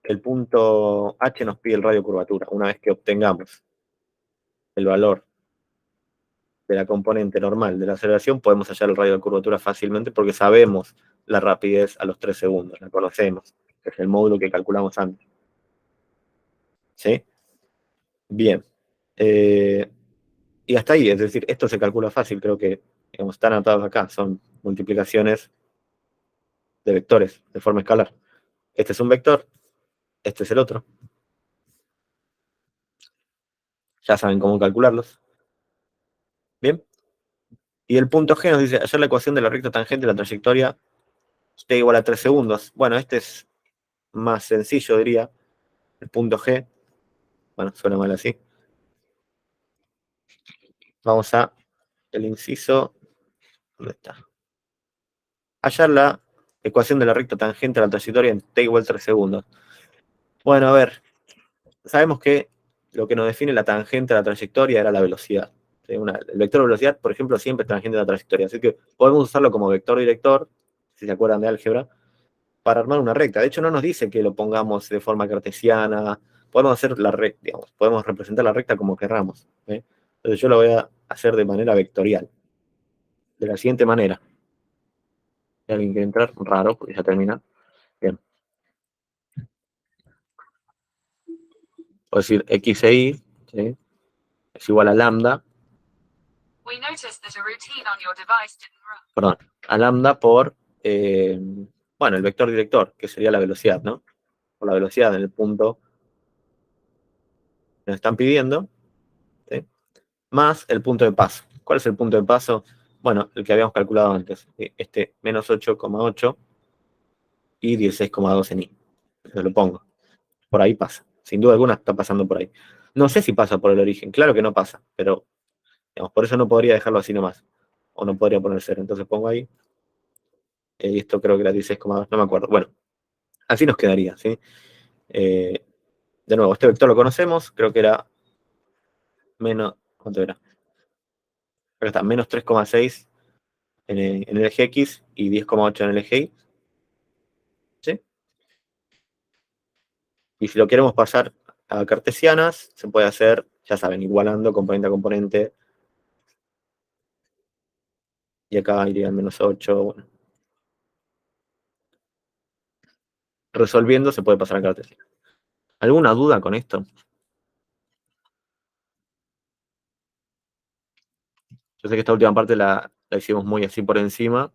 A: el punto H nos pide el radio de curvatura. Una vez que obtengamos el valor de la componente normal de la aceleración, podemos hallar el radio de curvatura fácilmente porque sabemos la rapidez a los 3 segundos, la conocemos. Es el módulo que calculamos antes. ¿Sí? Bien. Y hasta ahí, es decir, esto se calcula fácil, creo que, digamos, están anotados acá, son multiplicaciones de vectores de forma escalar. Este es un vector, este es el otro. Ya saben cómo calcularlos. Bien. Y el punto G nos dice, hallar la ecuación de la recta tangente de la trayectoria t igual a 3 segundos. Bueno, este es más sencillo, diría. El punto G. Bueno, suena mal así. Vamos a el inciso. ¿Dónde está? Hallar la ecuación de la recta tangente a la trayectoria en t igual a 3 segundos. Bueno, a ver. Sabemos que lo que nos define la tangente a la trayectoria era la velocidad. ¿Sí? El vector de velocidad, por ejemplo, siempre es tangente a la trayectoria. Así que podemos usarlo como vector director, si se acuerdan de álgebra, para armar una recta. De hecho, no nos dice que lo pongamos de forma cartesiana. Podemos hacer la recta, digamos, podemos representar la recta como querramos. Entonces yo lo voy a hacer de manera vectorial. De la siguiente manera. Si alguien quiere entrar, raro, porque ya termina. Bien. Puedo decir x e y, ¿sí? Es igual a lambda. Perdón, a lambda por, bueno, el vector director, que sería la velocidad, ¿no? Por la velocidad en el punto que nos están pidiendo, ¿sí? Más el punto de paso. ¿Cuál es el punto de paso? Bueno, el que habíamos calculado antes. Este menos 8,8 y 16,2 en y. Yo lo pongo. Por ahí pasa. Sin duda alguna está pasando por ahí. No sé si pasa por el origen. Claro que no pasa, pero digamos, por eso no podría dejarlo así nomás. O no podría poner 0. Entonces pongo ahí. Y esto creo que era 16,2, no me acuerdo. Bueno, así nos quedaría, ¿sí? De nuevo, este vector lo conocemos. Creo que era menos... ¿Cuánto era? Acá está, menos 3,6 en el eje X y 10,8 en el eje Y. ¿Sí? Y si lo queremos pasar a cartesianas, se puede hacer, ya saben, igualando componente a componente. Y acá iría el menos 8. Bueno. Resolviendo se puede pasar a cartesiana. ¿Alguna duda con esto? Yo sé que esta última parte la hicimos muy así por encima,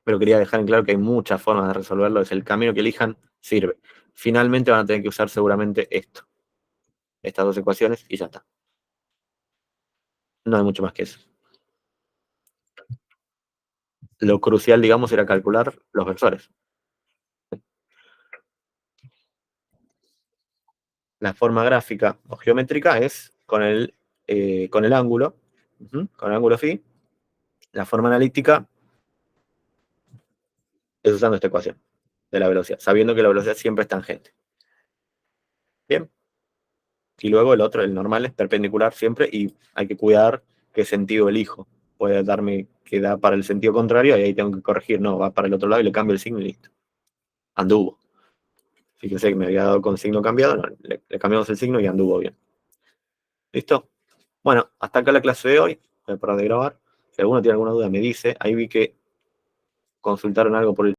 A: pero quería dejar en claro que hay muchas formas de resolverlo. Es el camino que elijan, sirve. Finalmente van a tener que usar seguramente esto. Estas dos ecuaciones y ya está. No hay mucho más que eso. Lo crucial, digamos, era calcular los vectores. La forma gráfica o geométrica es con el ángulo, con el ángulo phi. La forma analítica es usando esta ecuación de la velocidad, sabiendo que la velocidad siempre es tangente. Bien. Y luego el otro, el normal, es perpendicular siempre y hay que cuidar qué sentido elijo. Puede darme que da para el sentido contrario y ahí tengo que corregir. No, va para el otro lado y le cambio el signo y listo. Anduvo. Fíjense que me había dado con signo cambiado, no, le cambiamos el signo y anduvo bien. ¿Listo? Bueno, hasta acá la clase de hoy. Voy a parar de grabar. Si alguno tiene alguna duda me dice. Ahí vi que consultaron algo por el